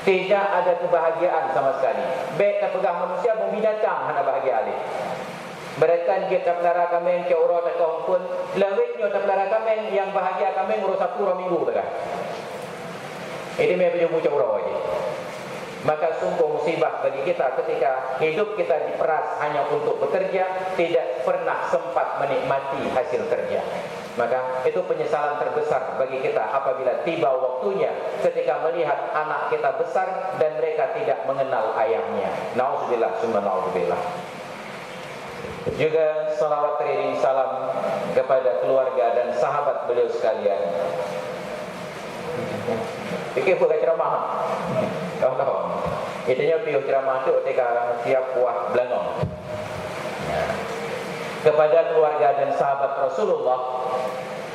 Speaker 1: Tidak ada kebahagiaan sama sekali. Baik tak pegang manusia pun binatang hana bahagia alih. Berikan kita pelara kami ke urut atau pun lewitnya tak pelara kami yang bahagia kami ngurus 1 minggu betul. Ini memang pejobu urut aja. Maka sungguh musibah bagi kita ketika hidup kita diperas hanya untuk bekerja, tidak pernah sempat menikmati hasil kerja. Maka itu penyesalan terbesar bagi kita apabila tiba waktunya ketika melihat anak kita besar dan mereka tidak mengenal ayahnya. Nauzubillah summa nauzubillah. Juga salawat teriring salam kepada keluarga dan sahabat beliau sekalian. Fikir bukan ceramah. Kawan-kawan, itunya piu ceramah tu ketika siap buah belangong. Kepada keluarga dan sahabat Rasulullah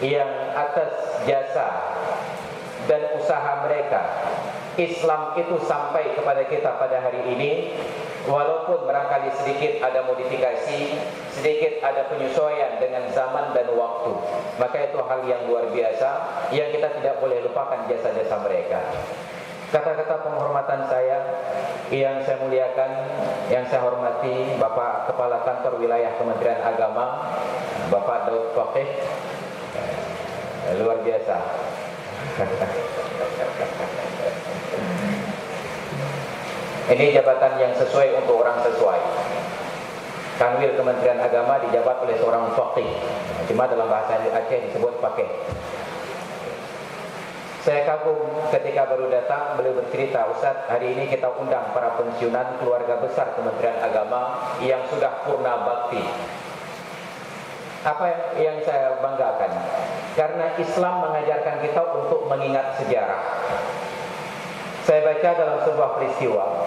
Speaker 1: yang atas jasa dan usaha mereka, Islam itu sampai kepada kita pada hari ini. Walaupun barangkali sedikit ada modifikasi, sedikit ada penyesuaian dengan zaman dan waktu, maka itu hal yang luar biasa yang kita tidak boleh lupakan jasa-jasa mereka. Kata-kata penghormatan saya yang saya muliakan, yang saya hormati Bapak Kepala Kantor Wilayah Kementerian Agama, Bapak Daud Faqih, luar biasa. Ini jabatan yang sesuai untuk orang sesuai. Kanwil Kementerian Agama dijabat oleh seorang faqih. Cuma dalam bahasa Aceh disebut faqih. Saya kagum ketika baru datang, beliau bercerita, Ustaz, hari ini kita undang para pensiunan keluarga besar Kementerian Agama yang sudah purna bakti. Apa yang saya banggakan? Karena Islam mengajarkan kita untuk mengingat sejarah. Saya baca dalam sebuah peristiwa,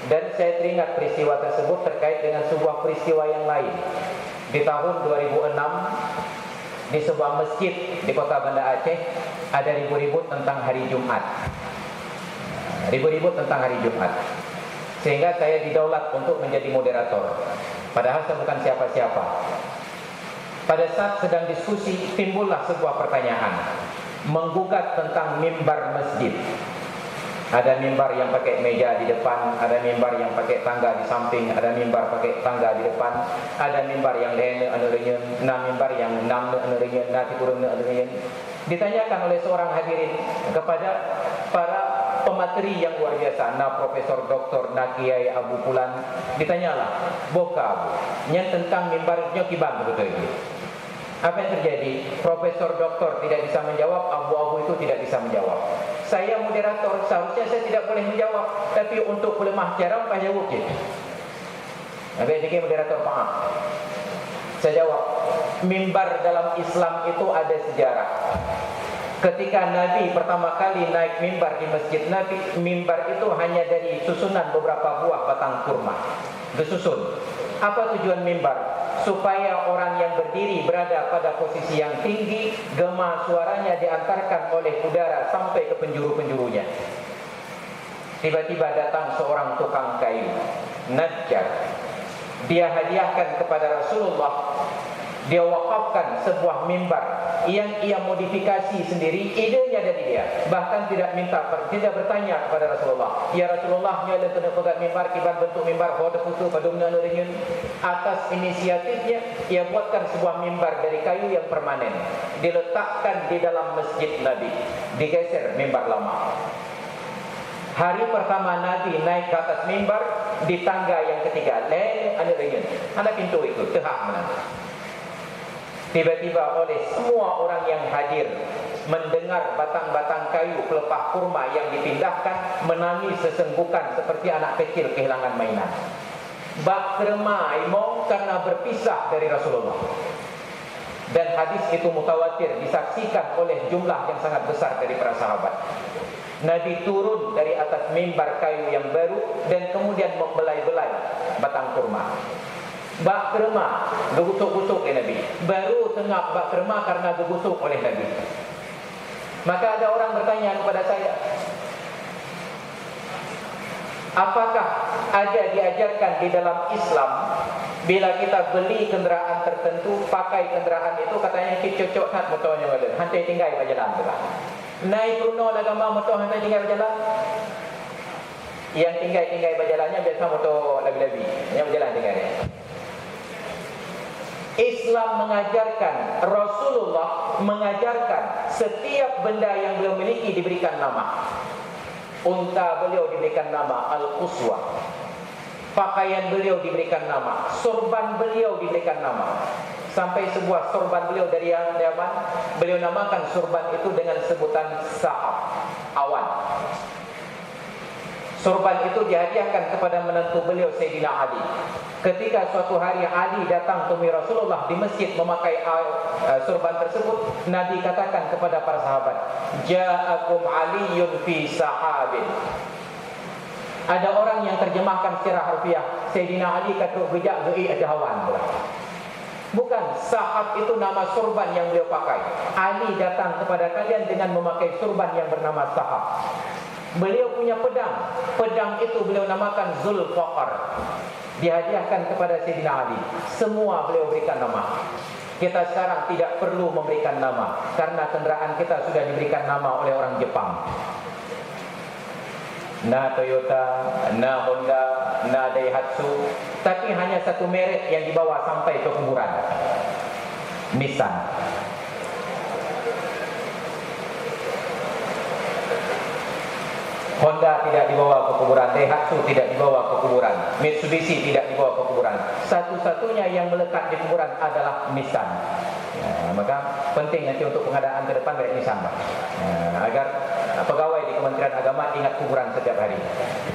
Speaker 1: dan saya teringat peristiwa tersebut terkait dengan sebuah peristiwa yang lain. Di tahun 2006, di sebuah masjid di kota Banda Aceh, ada ribut-ribut tentang hari Jumat. Ribut-ribut tentang hari Jumat. Sehingga saya didaulat untuk menjadi moderator. Padahal saya bukan siapa-siapa. Pada saat sedang diskusi, timbullah sebuah pertanyaan menggugat tentang mimbar masjid. Ada mimbar yang pakai meja di depan, ada mimbar yang pakai tangga di samping, ada mimbar pakai tangga di depan, ada mimbar yang lain anurenyun, mimbar yang enam anurenyun, kurun anurenyun. Ditanyakan oleh seorang hadirin kepada para pemateri yang luar biasa, Profesor Doktor Kiai Abu Pulan, ditanyalah, boka Abu, yang tentang mimbarnya kibang betul ini. Apa yang terjadi? Profesor Doktor tidak bisa menjawab, Abu itu tidak bisa menjawab. Saya moderator, seharusnya saya tidak boleh menjawab, tapi untuk pelemah cara apa jawab je. Habis ini moderator maaf. Saya jawab, mimbar dalam Islam itu ada sejarah. Ketika Nabi pertama kali naik mimbar di masjid Nabi, mimbar itu hanya dari susunan beberapa buah batang kurma. Disusun. Apa tujuan mimbar? Supaya orang yang berdiri berada pada posisi yang tinggi, gema suaranya diantarkan oleh udara sampai ke penjuru-penjurunya. Tiba-tiba datang seorang tukang kayu, Najjar. Dia hadiahkan kepada Rasulullah. Dia wakafkan sebuah mimbar yang ia modifikasi sendiri, idenya dari dia. Bahkan tidak bertanya kepada Rasulullah, ya Rasulullah, nyala kena pegat mimbar, kiban bentuk mimbar, hoda putu padumna nuringin. Atas inisiatifnya, ia buatkan sebuah mimbar dari kayu yang permanen, diletakkan di dalam masjid Nabi, digeser mimbar lama. Hari pertama Nabi naik ke atas mimbar, di tangga yang ketiga, ada pintu itu, tehak menang. Tiba-tiba oleh semua orang yang hadir mendengar batang-batang kayu pelepah kurma yang dipindahkan, menangis sesenggukan seperti anak kecil kehilangan mainan. Bak kerma imong karena berpisah dari Rasulullah. Dan hadis itu mutawatir, disaksikan oleh jumlah yang sangat besar dari para sahabat. Nabi turun dari atas mimbar kayu yang baru dan kemudian membelai-belai batang kurma. Bak kurma gegusuk-gusuk oleh Nabi. Baru tengah bak kurma karena gegusuk oleh Nabi. Maka ada orang bertanya kepada saya, apakah ada diajarkan di dalam Islam bila kita beli kenderaan tertentu, pakai kenderaan itu, katanya kita cocok tak motornya ada, hantai tinggal berjalan tu lah. Naik runo agama motor hantai tinggal berjalan. Yang tinggal berjalannya biasa motor labi-labi, yang berjalan tinggal dia. Islam mengajarkan, Rasulullah mengajarkan setiap benda yang beliau miliki diberikan nama. Unta beliau diberikan nama Al-Quswa. Pakaian beliau diberikan nama, sorban beliau diberikan nama. Sampai sebuah sorban beliau dari Yaman, beliau namakan sorban itu dengan sebutan Sahab, awan. Sorban itu dihadiahkan kepada menantu beliau Sayyidina Ali. Ketika suatu hari Ali datang temui Rasulullah di masjid memakai sorban tersebut, Nabi katakan kepada para sahabat, "Ja'akum Aliyun fi sahabin." Ada orang yang terjemahkan secara harfiah, Sayyidina Ali kata gejak gei ada hawan pula. Bukan, sahab itu nama sorban yang beliau pakai. Ali datang kepada kalian dengan memakai sorban yang bernama sahab. Beliau punya pedang. Pedang itu beliau namakan Zulfaqar. Dihadiahkan kepada Sayyidina Ali. Semua beliau berikan nama. Kita sekarang tidak perlu memberikan nama, karena kenderaan kita sudah diberikan nama oleh orang Jepang. Na Toyota, na Honda, na Daihatsu, tapi hanya satu merek yang dibawa sampai ke kuburan, Nissan. Honda tidak dibawa ke kuburan, Daihatsu tidak dibawa ke kuburan, Mitsubishi tidak dibawa ke kuburan. Satu-satunya yang melekat di kuburan adalah Nissan. Maka penting nanti untuk pengadaan ke depan merek Nissan, agar pegawai di Kementerian Agama ingat kuburan setiap hari.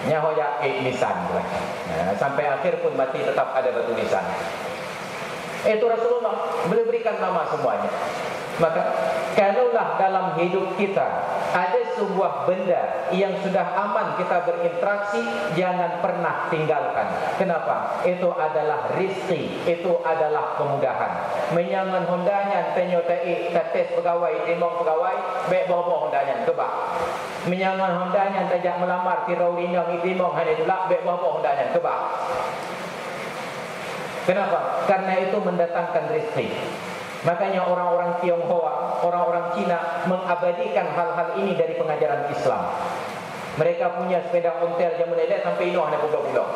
Speaker 1: Nyahoya Nissan, sampai akhir pun mati tetap ada batu Nissan. Itu Rasulullah beliau berikan nama semuanya. Maka kalaulah dalam hidup kita ada sebuah benda yang sudah aman kita berinteraksi, jangan pernah tinggalkan. Kenapa? Itu adalah rizki, itu adalah kemudahan. Menyangan hondanya tenyotai tates pegawai, timong pegawai, baik bawa hondanya kebak. Menyangan hondanya tajak melamar tirau rinyang itimong hanya tulak, baik bawa hondanya kebak. Kenapa? Karena itu mendatangkan rizki. Makanya orang-orang Tionghoa, orang-orang Cina mengabadikan hal-hal ini dari pengajaran Islam. Mereka punya sepeda ontel yang menelet sampai ino hanya pulau-pulau.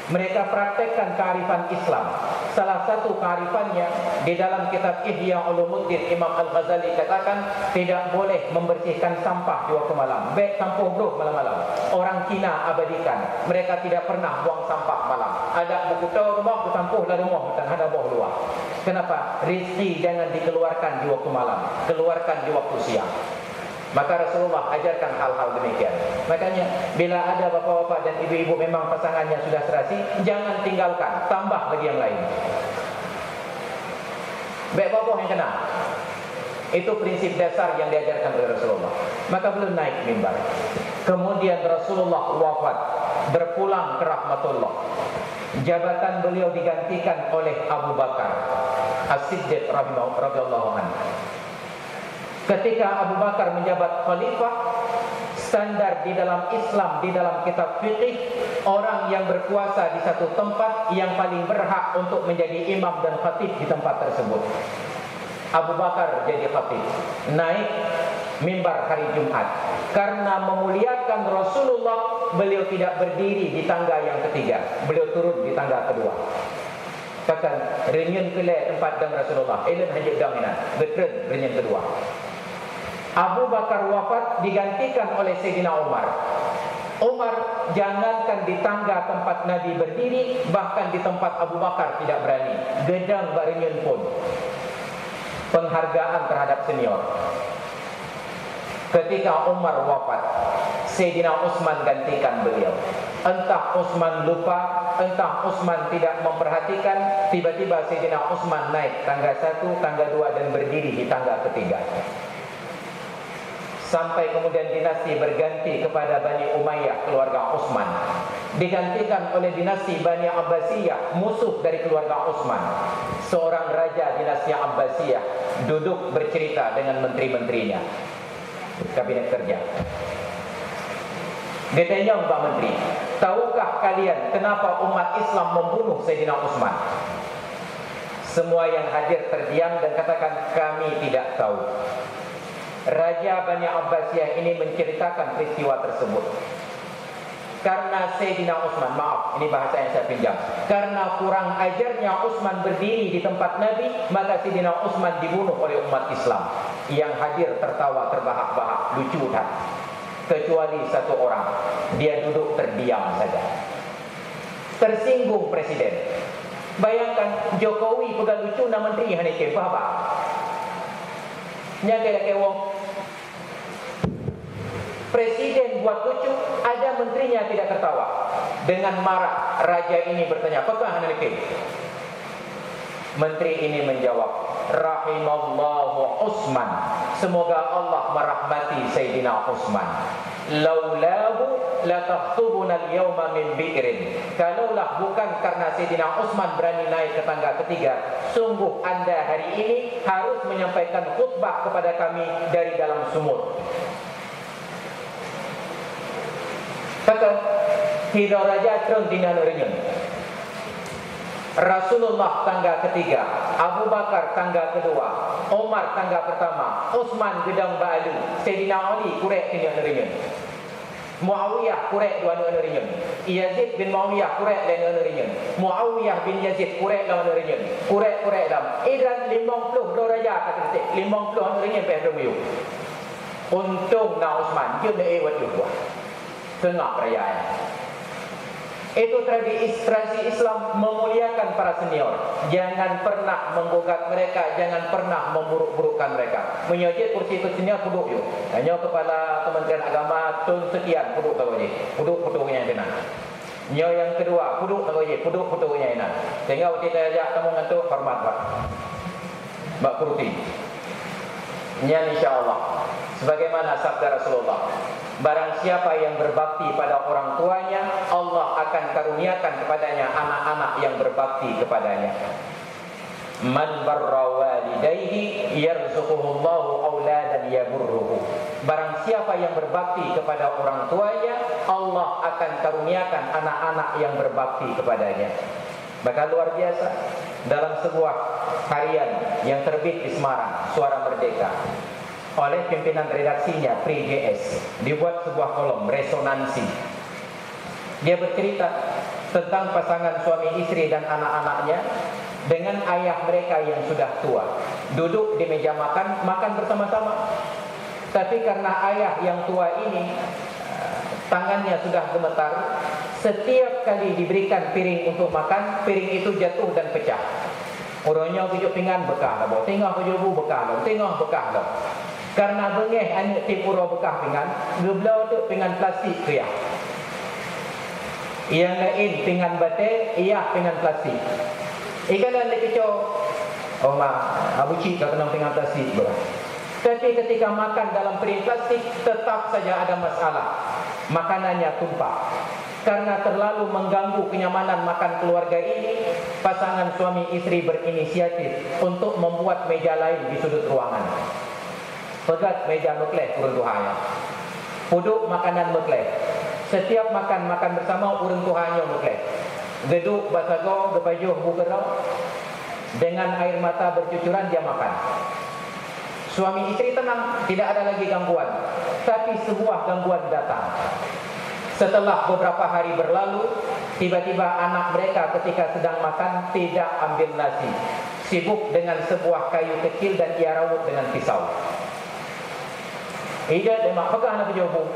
Speaker 1: Mereka praktekkan kearifan Islam. Salah satu kearifannya di dalam kitab Ihya Ulumuddin, Imam Al-Ghazali katakan tidak boleh membersihkan sampah di waktu malam. Baik sampah bro malam-malam. Orang Cina abadikan, mereka tidak pernah buang sampah malam. Ada buku tahu rumah, sampah lah rumah, dan ada buah luar. Kenapa? Rizki jangan dikeluarkan di waktu malam, keluarkan di waktu siang. Maka Rasulullah ajarkan hal-hal demikian. Makanya bila ada bapak-bapak dan ibu-ibu memang pasangannya sudah serasi, jangan tinggalkan, tambah lagi yang lain. Baik bapak yang kena. Itu prinsip dasar yang diajarkan oleh Rasulullah. Maka belum naik mimbar. Kemudian Rasulullah wafat, berpulang ke rahmatullah. Jabatan beliau digantikan oleh Abu Bakar As-Siddiq radhiyallahu anhu. Ketika Abu Bakar menjabat khalifah, standar di dalam Islam, di dalam kitab fikih, orang yang berkuasa di satu tempat yang paling berhak untuk menjadi imam dan khatib di tempat tersebut. Abu Bakar jadi khatib, naik mimbar hari Jumat. Karena memuliakan Rasulullah, beliau tidak berdiri di tangga yang ketiga, beliau turun di tangga kedua. Kata renyun kelai tempat dam Rasulullah, elin hajib daminan, betren renyun kedua. Abu Bakar wafat digantikan oleh Sayyidina Umar. Umar jangankan di tangga tempat Nabi berdiri, bahkan di tempat Abu Bakar tidak berani. Gedang barenyun pun. Penghargaan terhadap senior. Ketika Umar wafat, Sayyidina Utsman gantikan beliau. Entah Utsman lupa, entah Utsman tidak memperhatikan, tiba-tiba Sayyidina Utsman naik tangga 1, tangga 2 dan berdiri di tangga ketiga. Sampai kemudian dinasti berganti kepada Bani Umayyah, keluarga Utsman. Digantikan oleh dinasti Bani Abbasiyah, musuh dari keluarga Utsman. Seorang raja dinasti Abbasiyah duduk bercerita dengan menteri-menterinya, kabinet kerja. Dia tanya Pak Menteri, tahukah kalian kenapa umat Islam membunuh Sayyidina Utsman? Semua yang hadir terdiam dan katakan kami tidak tahu. Raja Bani Abbasiyah ini menceritakan peristiwa tersebut. Karena Sayyidina Utsman, maaf, ini bahasa yang saya pinjam, karena kurang ajarnya Utsman berdiri di tempat Nabi, maka Sayyidina Utsman dibunuh oleh umat Islam. Yang hadir tertawa terbahak-bahak, lucu tak? Kecuali satu orang, dia duduk terdiam saja. Tersinggung presiden. Bayangkan Jokowi pegang lucu na menteri hanike apa? Nya kayak wong presiden buat lucu, ada menterinya tidak tertawa. Dengan marah raja ini bertanya, "Apakah hanike?" Menteri ini menjawab, "Rahimallahu Utsman." Semoga Allah merahmati Sayyidina Utsman. Laulahu latahtubuna al-yawma min bi'rin. Kalaulah bukan karena Sayyidina Utsman berani naik ke tangga ketiga, sungguh Anda hari ini harus menyampaikan khutbah kepada kami dari dalam sumur. Kata Hidau Raja Tron Dinan Renyun. Rasulullah tangga ketiga, Abu Bakar tangga kedua, Omar tangga pertama, Utsman gedang ba'alu, Sayyidina Ali kurek kini anurinyun, Muawiyah kurek dua anurinyun, Yazid bin Muawiyah kurek dan anurinyun, Muawiyah bin Yazid kurek dan anurinyun, kurek dalam idan 50 raja kata detik 50 anurinyun pehdomiu. Untung na Utsman dia ne wat juga. Tengah perayaan. Itu tradisi Islam memuliakan para senior. Jangan pernah menggugat mereka, jangan pernah memburuk-burukkan mereka. Menyajit kursi itu senior puduk yuk. Hanya kepala Kementerian Agama tun sekian puduk tahu je. Puduk-puduknya yang tenang. Nyo yang kedua puduk tahu je, puduk-puduknya yang tenang. Sehingga kita ajak kamu ngantuk hormat Pak. Mbak Purti. Nya insyaallah sebagaimana sabda Rasulullah, barang siapa yang berbakti pada orang tuanya, Allah akan karuniakan kepadanya anak-anak yang berbakti kepadanya. Man barra walidayhi yarzuquhullahu auladan yaburruhu. Barang siapa yang berbakti kepada orang tuanya, Allah akan karuniakan anak-anak yang berbakti kepadanya. Maka luar biasa, dalam sebuah harian yang terbit di Semarang, Suara Merdeka, oleh pimpinan redaksinya Pri GS, dibuat sebuah kolom resonansi. Dia bercerita tentang pasangan suami istri dan anak-anaknya dengan ayah mereka yang sudah tua, duduk di meja makan bersama-sama. Tapi karena ayah yang tua ini tangannya sudah gemetar, setiap kali diberikan piring untuk makan, piring itu jatuh dan pecah. Orangnya kujuk pinggan bekah lah, tengah kujuk bu bekah lah, tengah bekah lah. Karena bengeh anak tipuro bekah pinggan, geblau tu pinggan plastik kriak. Yang lain pinggan bate, iya pinggan plastik. Ikalan lekeco, oh ma, abu cik tak kena pinggan plastik ber. Tapi ketika makan dalam piring plastik, tetap saja ada masalah. Makanannya tumpah. Karena terlalu mengganggu kenyamanan makan keluarga ini, pasangan suami istri berinisiatif untuk membuat meja lain di sudut ruangan. Pegat meja mekleh urun tuhanya. Puduk makanan mekleh. Setiap makan bersama urun tuhanya mekleh. Geduk basago gepajuh bugerau. Dengan air mata bercucuran dia makan. Suami istri tenang, tidak ada lagi gangguan. Tapi sebuah gangguan datang. Setelah beberapa hari berlalu, tiba-tiba anak mereka ketika sedang makan tidak ambil nasi. Sibuk dengan sebuah kayu kecil dan ia rawut dengan pisau. Idat lemak, apakah anak penjawab?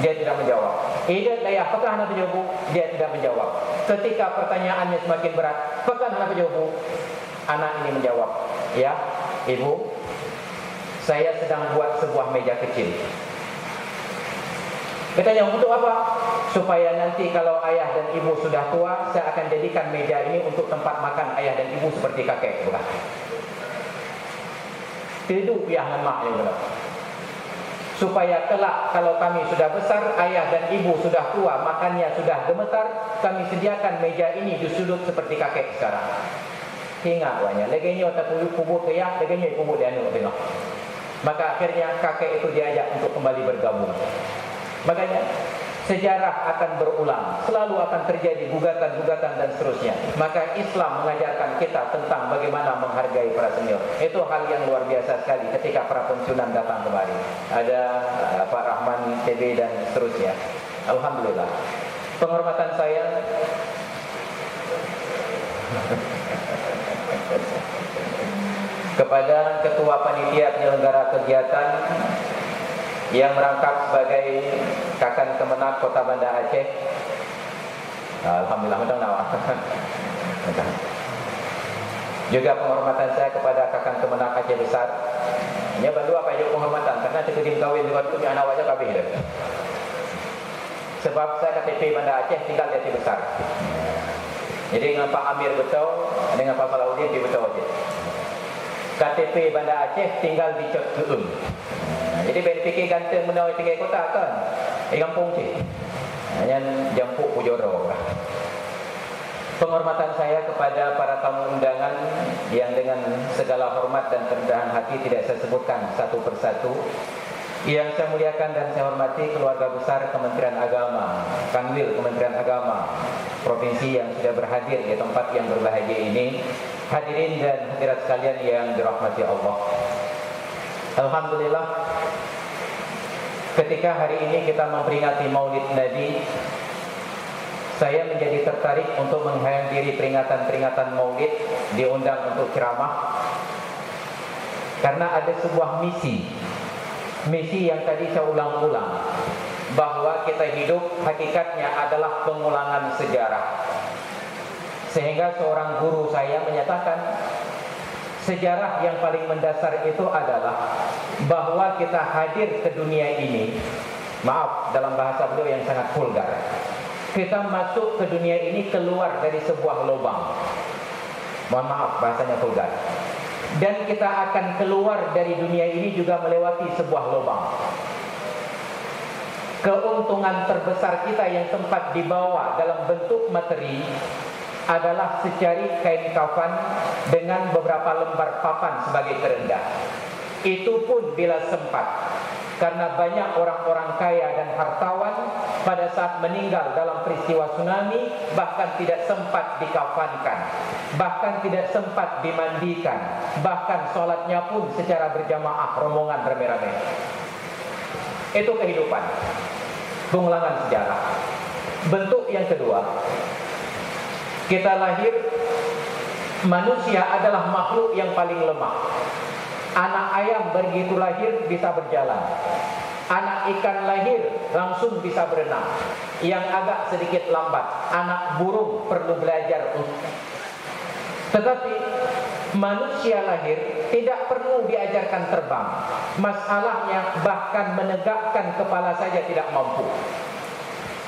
Speaker 1: Dia tidak menjawab. Idat layah, apakah anak penjawab? Dia tidak menjawab. Ketika pertanyaannya semakin berat, apakah anak penjawab? Anak ini menjawab, ya, ibu, saya sedang buat sebuah meja kecil. Katanya untuk apa? Supaya nanti kalau ayah dan ibu sudah tua, saya akan jadikan meja ini untuk tempat makan ayah dan ibu seperti kakek. Bukan? Tidur ayah dan mak ya, supaya kelak kalau kami sudah besar, ayah dan ibu sudah tua, makannya sudah gemetar, kami sediakan meja ini di sudut seperti kakek sekarang. Ingat banyak, legenya tak kubur kaya, legenya kubur dia tengok. Maka akhirnya kakek itu diajak untuk kembali bergabung. Makanya sejarah akan berulang, selalu akan terjadi gugatan-gugatan dan seterusnya. Maka Islam mengajarkan kita tentang bagaimana menghargai para senior. Itu hal yang luar biasa sekali ketika para pensiunan datang kemari. Ada Pak Rahman TB dan seterusnya. Alhamdulillah. Penghormatan saya kepada Ketua Panitia Penyelenggara Kegiatan yang merangkap sebagai Kakan Kemenak Kota Banda Aceh. Alhamdulillah, mudah-mudahan. Juga penghormatan saya kepada Kakan Kemenak Aceh Besar. Ini baru apa aja penghormatan, karena sekedim kawin juga punya anak wajah kabeh dah. Sebab saya KTP Banda Aceh tinggal di Aceh Besar. Jadi dengan Pak Amir betul, dengan Pak Salahuddin di betul aja. KTP Banda Aceh tinggal di Cot Keum. Jadi ben fikir ganteng menawai tiga kota kan. Kampung sih. Hanya Jampuk Pujoro. Penghormatan saya kepada para tamu undangan yang dengan segala hormat dan kerendahan hati tidak saya sebutkan satu persatu. Yang saya muliakan dan saya hormati keluarga besar Kementerian Agama, Kanwil Kementerian Agama Provinsi yang sudah berhadir di tempat yang berbahagia ini. Hadirin dan hadirat sekalian yang dirahmati Allah. Alhamdulillah, ketika hari ini kita memperingati Maulid Nabi, saya menjadi tertarik untuk menghadiri peringatan-peringatan Maulid, diundang untuk ceramah. Karena ada sebuah misi yang tadi saya ulang-ulang, bahwa kita hidup hakikatnya adalah pengulangan sejarah. Sehingga seorang guru saya menyatakan, sejarah yang paling mendasar itu adalah bahwa kita hadir ke dunia ini, maaf dalam bahasa beliau yang sangat vulgar, kita masuk ke dunia ini keluar dari sebuah lubang. Mohon maaf bahasanya vulgar. Dan kita akan keluar dari dunia ini juga melewati sebuah lubang. Keuntungan terbesar kita yang sempat dibawa dalam bentuk materi adalah secari kain kafan dengan beberapa lembar papan sebagai kerendah. Itu pun bila sempat, karena banyak orang-orang kaya dan hartawan pada saat meninggal dalam peristiwa tsunami bahkan tidak sempat dikafankan, bahkan tidak sempat dimandikan, bahkan sholatnya pun secara berjamaah rombongan rame-rame. Itu kehidupan, pengulangan sejarah. Bentuk yang kedua, kita lahir, manusia adalah makhluk yang paling lemah. Anak ayam begitu lahir bisa berjalan. Anak ikan lahir langsung bisa berenang. Yang agak sedikit lambat, anak burung perlu belajar. Tetapi manusia lahir tidak perlu diajarkan terbang. Masalahnya bahkan menegakkan kepala saja tidak mampu.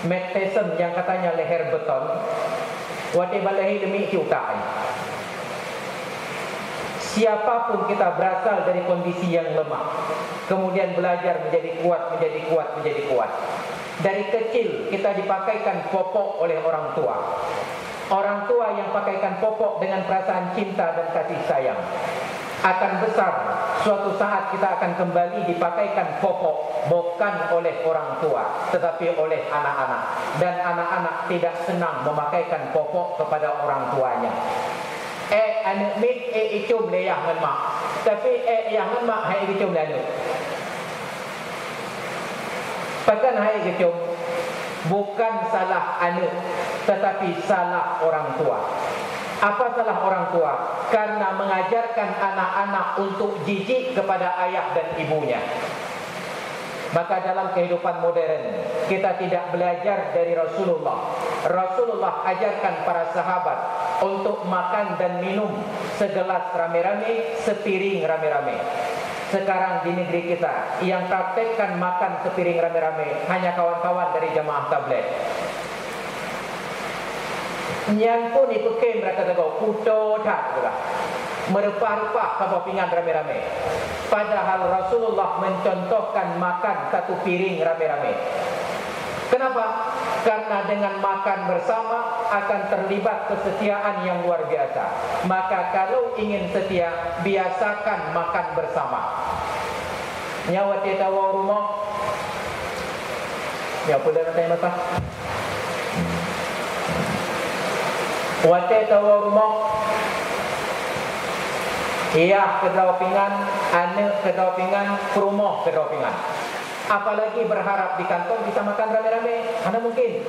Speaker 1: Matt Tyson yang katanya leher beton, wadibalahi demi kiutai. Siapapun kita berasal dari kondisi yang lemah, kemudian belajar menjadi kuat, menjadi kuat, menjadi kuat. Dari kecil kita dipakaikan popok oleh orang tua. Orang tua yang pakaikan popok dengan perasaan cinta dan kasih sayang. Akan besar, suatu saat kita akan kembali dipakaikan popok, bukan oleh orang tua, tetapi oleh anak-anak. Dan anak-anak tidak senang memakaikan popok kepada orang tuanya. Anak mit icum le yang mak, tapi yang mak hai icum le anu. Pakan hai icum bukan salah anak, tetapi salah orang tua. Apa salah orang tua? Karena mengajarkan anak-anak untuk jijik kepada ayah dan ibunya. Maka dalam kehidupan modern kita tidak belajar dari Rasulullah. Rasulullah ajarkan para sahabat untuk makan dan minum segelas rame-rame, sepiring rame-rame.
Speaker 2: sekarang di negeri kita yang praktekkan makan sepiring rame-rame hanya kawan-kawan dari jamaah tabligh. Yang pun ikut kem mereka kata puto tak juga. Merupah-rupah kapal pinggan rame-rame. Padahal Rasulullah mencontohkan makan satu piring rame-rame. Kenapa? Karena dengan makan bersama akan terlibat kesetiaan yang luar biasa. Maka kalau ingin setia, biasakan makan bersama. Nyawa tiada rumah. Ya, boleh nak tanya masa? Wate tawa rumah. Iya kedua pinggan, anak kedua pinggan, perumah kedua pinggan. Apalagi berharap di kantor bisa makan rame-rame, mana mungkin.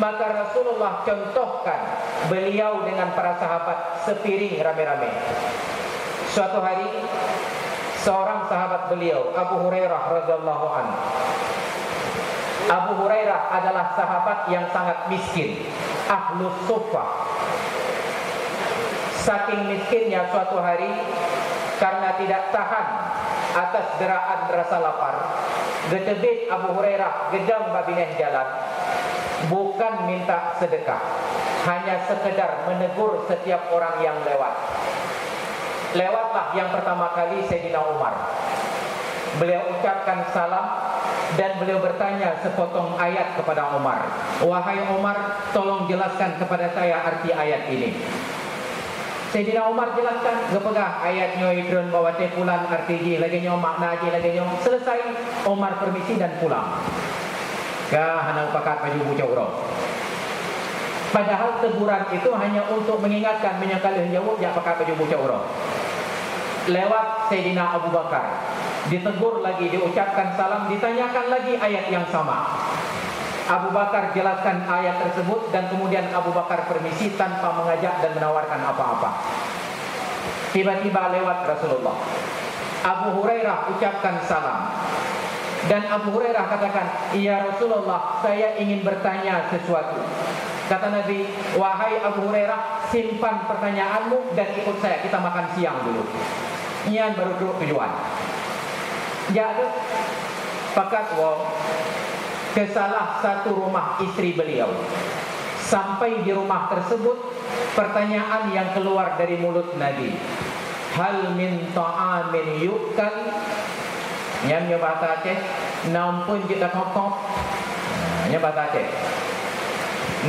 Speaker 2: Maka Rasulullah contohkan beliau dengan para sahabat sepiring rame-rame. Suatu hari seorang sahabat beliau, Abu Hurairah radhiyallahu anhu. Abu Hurairah adalah sahabat yang sangat miskin, ahlus suffah. Saking miskinnya suatu hari, karena tidak tahan atas deraan rasa lapar, gedebit Abu Hurairah gedang babineh jalan, bukan minta sedekah, hanya sekedar menegur setiap orang yang lewat. Lewatlah yang pertama kali Sayyidina Umar. Beliau ucapkan salam dan beliau bertanya sepotong ayat kepada Umar. Wahai Umar, tolong jelaskan kepada saya arti ayat ini. Sayyidina Umar jelaskan, gepegah ayatnya idrun bawa pulang arti ji lagi nyo makna ji lagi nyo. Selesai, Umar permisi dan pulang. Kah hanang pakat baju buca urang. Padahal teguran itu hanya untuk mengingatkan menyangkal jawab jak pakat baju buca urang. Lewat Sayyidina Abu Bakar, ditegur lagi, diucapkan salam, ditanyakan lagi ayat yang sama. Abu Bakar jelaskan ayat tersebut dan kemudian Abu Bakar permisi tanpa mengajak dan menawarkan apa-apa. Tiba-tiba lewat Rasulullah. Abu Hurairah ucapkan salam. Dan Abu Hurairah katakan, "Ya Rasulullah, saya ingin bertanya sesuatu." Kata Nabi, "Wahai Abu Hurairah, simpan pertanyaanmu dan ikut saya, kita makan siang dulu." Nian baru tujuan. Jadi, pakat ke salah satu rumah istri beliau. Sampai di rumah tersebut, pertanyaan yang keluar dari mulut Nabi, hal min ta'amin yukal. Nyamnya bahasa Aceh, nampun kita kokok. Nyamnya bahasa Aceh,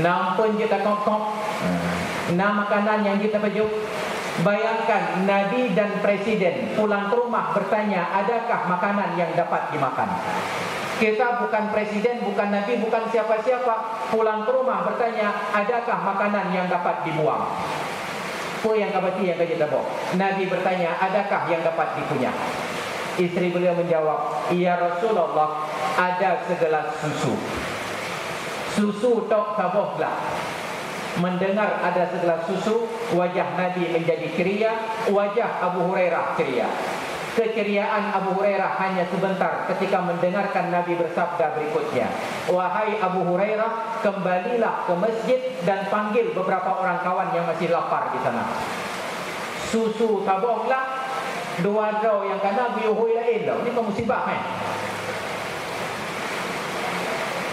Speaker 2: nampun kita kokok. Nah makanan yang kita pejuk. Bayangkan Nabi dan Presiden pulang ke rumah bertanya, adakah makanan yang dapat dimakan? Kita bukan presiden, bukan nabi, bukan siapa-siapa. Pulang ke rumah bertanya, adakah makanan yang dapat dibuang? Apa yang kabati yang kita bawa? Nabi bertanya, adakah yang dapat dipunya? Istri beliau menjawab, ya Rasulullah, ada segelas susu. Susu tok sabohlah. Mendengar ada segelas susu, wajah Nabi menjadi ceria, wajah Abu Hurairah ceria. Keceriaan Abu Hurairah hanya sebentar ketika mendengarkan Nabi bersabda berikutnya, wahai Abu Hurairah, kembalilah ke masjid dan panggil beberapa orang kawan yang masih lapar di sana. Susu tabohlah, dua draw yang kena biuhui lain dah. Ini musibah kan?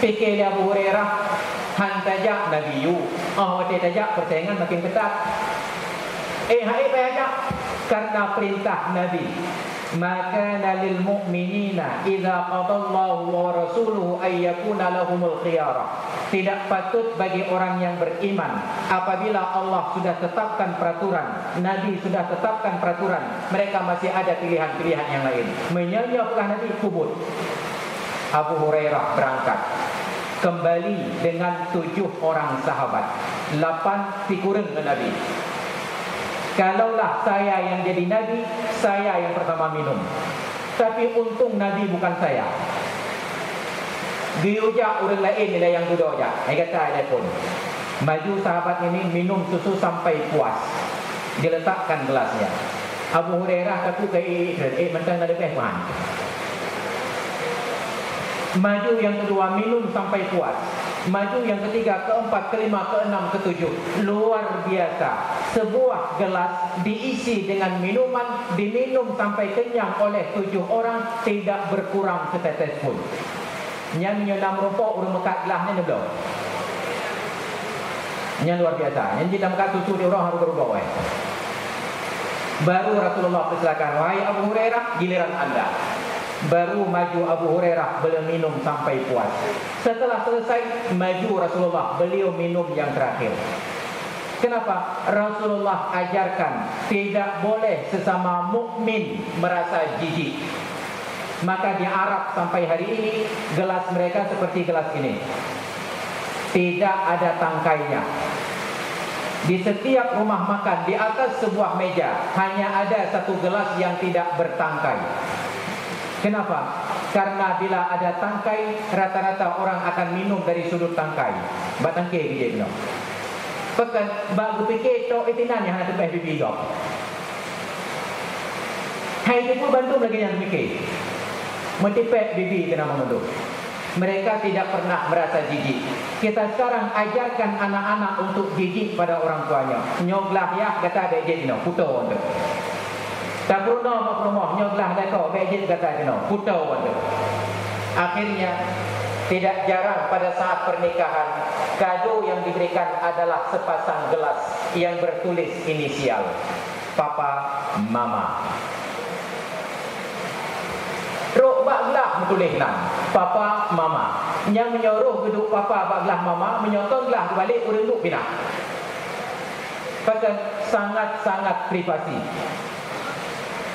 Speaker 2: Fikir Abu Hurairah, hantajak Nabi yu. Waktu tajak persaingan makin ketat. Hai payajak, karena perintah Nabi. Maka lil mu'minina idza qadallahu wa rasuluhu ay yakuna lahumul khiyarah. Tidak patut bagi orang yang beriman apabila Allah sudah tetapkan peraturan, Nabi sudah tetapkan peraturan, mereka masih ada pilihan-pilihan yang lain. Menyayaplah Nabi kubur. Abu Hurairah berangkat kembali dengan 7 orang sahabat, 8 figuren Nabi. Kalaulah saya yang jadi Nabi, saya yang pertama minum. Tapi untung Nabi bukan saya. Diujak orang lain nilai yang duduk aja. Saya kata ada pun. Maju sahabat ini minum susu sampai puas. Diletakkan gelasnya. Abu Hurairah kata ke mentang ada behman. Maju yang kedua minum sampai puas. Maju yang ketiga, keempat, kelima, keenam, ketujuh. Luar biasa. Sebuah gelas diisi dengan minuman, diminum sampai kenyang oleh 7 orang, tidak berkurang setetes pun. Nya menyonam rumpuk urung mekat gelasnya ni belum. Nya luar biasa. Yang kita mekat susu di orang harus berubah. Baru Rasulullah persilakan, wahai Abu Hurairah, giliran anda. Baru maju Abu Hurairah, beliau minum sampai puas. Setelah selesai, maju Rasulullah, beliau minum yang terakhir. Kenapa? Rasulullah ajarkan tidak boleh sesama mukmin merasa jijik. Maka di Arab sampai hari ini gelas mereka seperti gelas ini, tidak ada tangkainya. Di setiap rumah makan, di atas sebuah meja hanya ada satu gelas yang tidak bertangkai. Kenapa? Karena bila ada tangkai, rata-rata orang akan minum dari sudut tangkai. Batangkai biji no. Pekan bak berfikir tok itinan yang ada tebeh bibi kau. Hai tu pun bantu lagi yang fikir. Mentipek bibi kena menunduk. Mereka tidak pernah merasa jijik. Kita sekarang ajarkan anak-anak untuk jijik pada orang tuanya. Nyoglah ya kata bejit no, puto tu. Tak perlu mak nyoglah dah kau bejit kata no, puto tu. Akhirnya tidak jarang pada saat pernikahan, kado yang diberikan adalah sepasang gelas yang bertulis inisial Papa, Mama. Rok bak gelah bertulis nam Papa, Mama. Yang menyuruh geduk Papa bak gelah Mama, menyotong gelah balik urunduk bina. Pasal sangat-sangat privasi.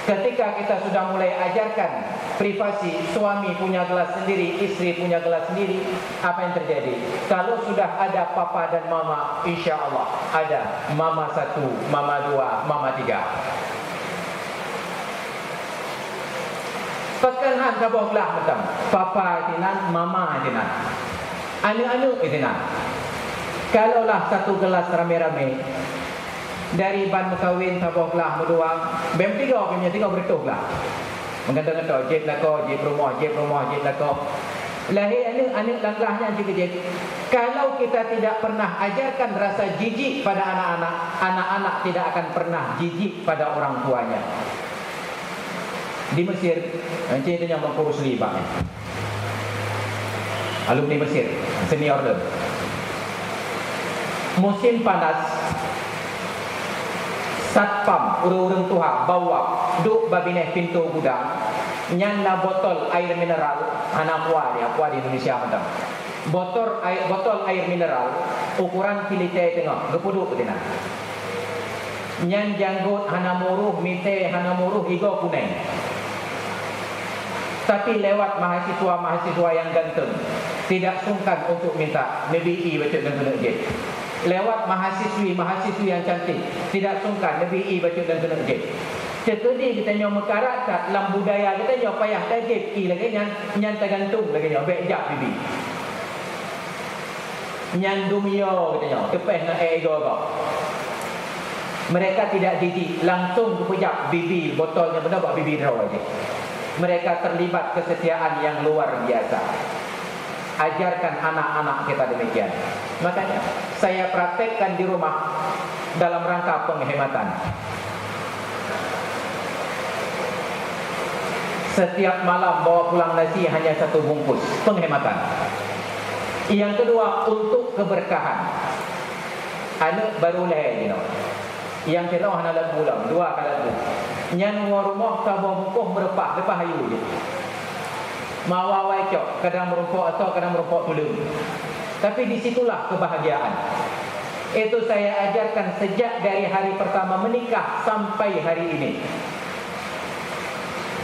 Speaker 2: Ketika kita sudah mulai ajarkan privasi, suami punya gelas sendiri, isteri punya gelas sendiri, apa yang terjadi? Kalau sudah ada Papa dan Mama, insya Allah ada Mama 1, Mama 2, Mama 3. Pekan sabah gelah macam Papa itinan, Mama itinan, anu-anu itinan. Kalaulah satu gelas rame-rame, dari ban berkahwin sabah gelah berdua, bem 3 punya 3 bertuh lah. Mengata-ngata jeb lako, jeb rumah, jeb lako. Lahir anak langlahnya juga jeb. Kalau kita tidak pernah ajarkan rasa jijik pada anak-anak, anak-anak tidak akan pernah jijik pada orang tuanya. Di Mesir, encik itu yang mengurus libang. Alumni Mesir, senior dia. Musim panas, satpam urung-urung tuha bawa duk babineh pintu gudang nyana botol air mineral hana aqua di Indonesia macam botol air mineral ukuran kilite tengok gepuduk betina nyan janggut hana muruh mite hana muruh higo kuning. Tapi lewat mahasiswa yang ganteng, tidak sungkan untuk minta MBE baca dan kena jet. Lewat mahasiswi yang cantik, tidak sungkan MBE baca dan kena jet. Setudi kita nyo mekarat tak dalam budaya kita nyo payah tajib i lagi nyan tergantung lagi nyo bejak bibi. Nyan dumio kita nyo tepeh na ego kau. Mereka tidak jijik, langsung kepejak bibi botolnya benar buat bibi draw aja. Mereka terlibat kesetiaan yang luar biasa. Ajarkan anak-anak kita demikian. Makanya saya praktekkan di rumah dalam rangka penghematan. Setiap malam bawa pulang nasi hanya 1 bungkus, penghematan. Yang kedua, untuk keberkahan. Anak baru lahir, yang kita hana lagu pulang 2 kali lagu. Nyan rumah sabah bungkuh merepah lepas hayu je. Mawa waicok kadang merumpuk atau kadang merumpuk tulung. Tapi disitulah kebahagiaan. Itu saya ajarkan sejak dari hari pertama menikah sampai hari ini.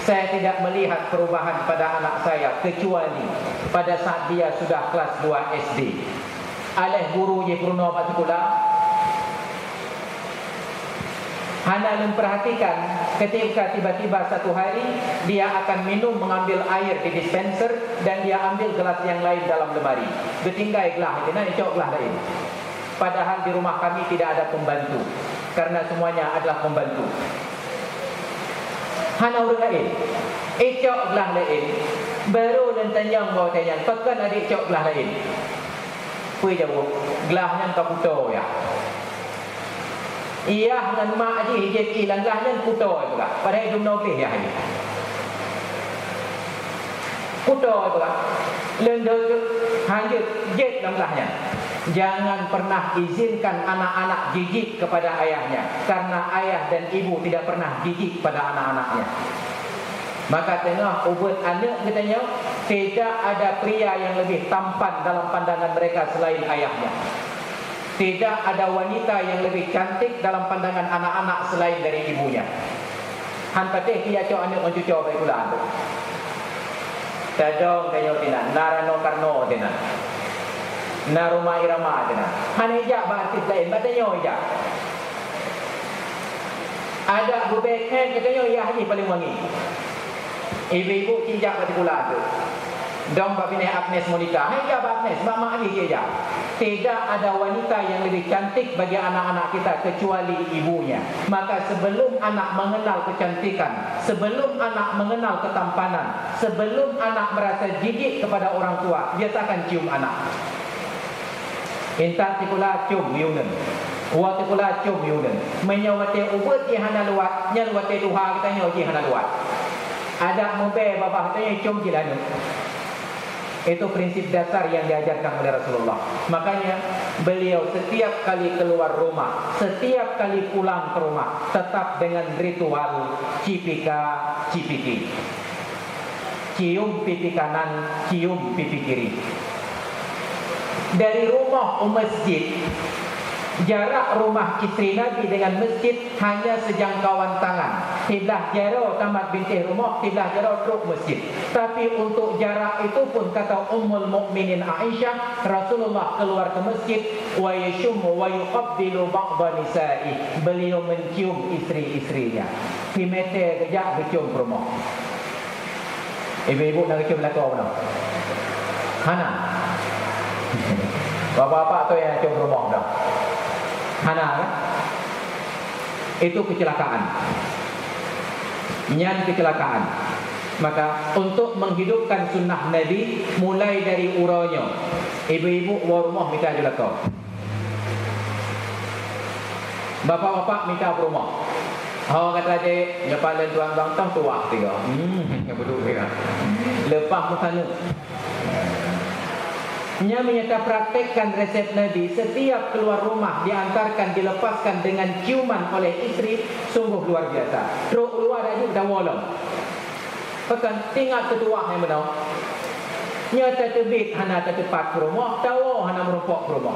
Speaker 2: Saya tidak melihat perubahan pada anak saya kecuali pada saat dia sudah kelas 2 SD. Aleh guru je Bruno Pak Sekolah hana memperhatikan ketika tiba-tiba satu hari dia akan minum mengambil air di dispenser dan dia ambil gelas yang lain dalam lemari. Bertinggai gelas, dia nak cok gelas lain. Padahal di rumah kami tidak ada pembantu karena semuanya adalah pembantu. Hana urang lain. Cok gelas lain. Baru dan tanyang bawa tanyang, pekan adik cok gelas lain. Pui jauh gelahnya kau puto ya. Iya dengan mak aji hijab ilang gelahnya puto juga. Padahal hidup nobel ya ini. Puto juga. Lendel hanya jet dalam gelahnya. Jangan pernah izinkan anak-anak jijik kepada ayahnya, karena ayah dan ibu tidak pernah jijik pada anak-anaknya. Maka tengah ubat anak katanya, tidak ada pria yang lebih tampan dalam pandangan mereka selain ayahnya. Tidak ada wanita yang lebih cantik dalam pandangan anak-anak selain dari ibunya. Han patih dia cok anak mencucuk baik pula tu. Tadong kayo tina, narano karno tina. Naruma irama tina. Han hijab berarti lain, batanya hijab. Ada bubek hen katanya ya ni paling wangi. Ibu-ibu hijab berarti pula tu. Dong babine Agnes Monica, hijab Agnes, mama ni hijab. Tidak ada wanita yang lebih cantik bagi anak-anak kita kecuali ibunya. Maka sebelum anak mengenal kecantikan, sebelum anak mengenal ketampanan, sebelum anak merasa jijik kepada orang tua, biasakan cium anak. Intan tikula cium yunen. Wa tikula cium yunen. Menyawate ubut jihana luat, nyalwate tuha kita nyaw jihana luat. Ada mube bapa katanya cium jilanu. Itu prinsip dasar yang diajarkan oleh Rasulullah. Makanya beliau setiap kali keluar rumah, setiap kali pulang ke rumah, tetap dengan ritual cipika cipiki. Cium pipi kanan, cium pipi kiri. Dari rumah ke masjid, jarak rumah isteri Nabi dengan masjid hanya sejangkauan tangan. Sebelah jauh tamat bintih rumah, sebelah jauh truk masjid. Tapi untuk jarak itu pun kata Ummul Mukminin Aisyah, Rasulullah keluar ke masjid wa yashum wa yuqabbilu ba'd nisa'i. Beliau mencium isteri-isterinya. Himete kejak bercium ke rumah. Ibu-ibu nak cium belakang mana? Hana. Bapak-bapak tu yang cium rumah dah. Hana kan? Itu kecelakaan. Nyan kecelakaan. Maka untuk menghidupkan sunnah Nabi, mulai dari uranya, ibu-ibu war rumah minta belakang. Bapak-bapak minta rumah. Orang kata dia, nyepalan tuan bang tua tiga. Yang berdua kan. Lepas mukanya. Nya menyata praktekkan resep Nabi. Setiap keluar rumah diantarkan, dilepaskan dengan ciuman oleh isteri. Sungguh luar biasa. Teruk keluar aja dah wolong. Pekan tinggal ketua yang benar. Nya terbit hana tercepat ke rumah, tahu hana merumpok ke rumah.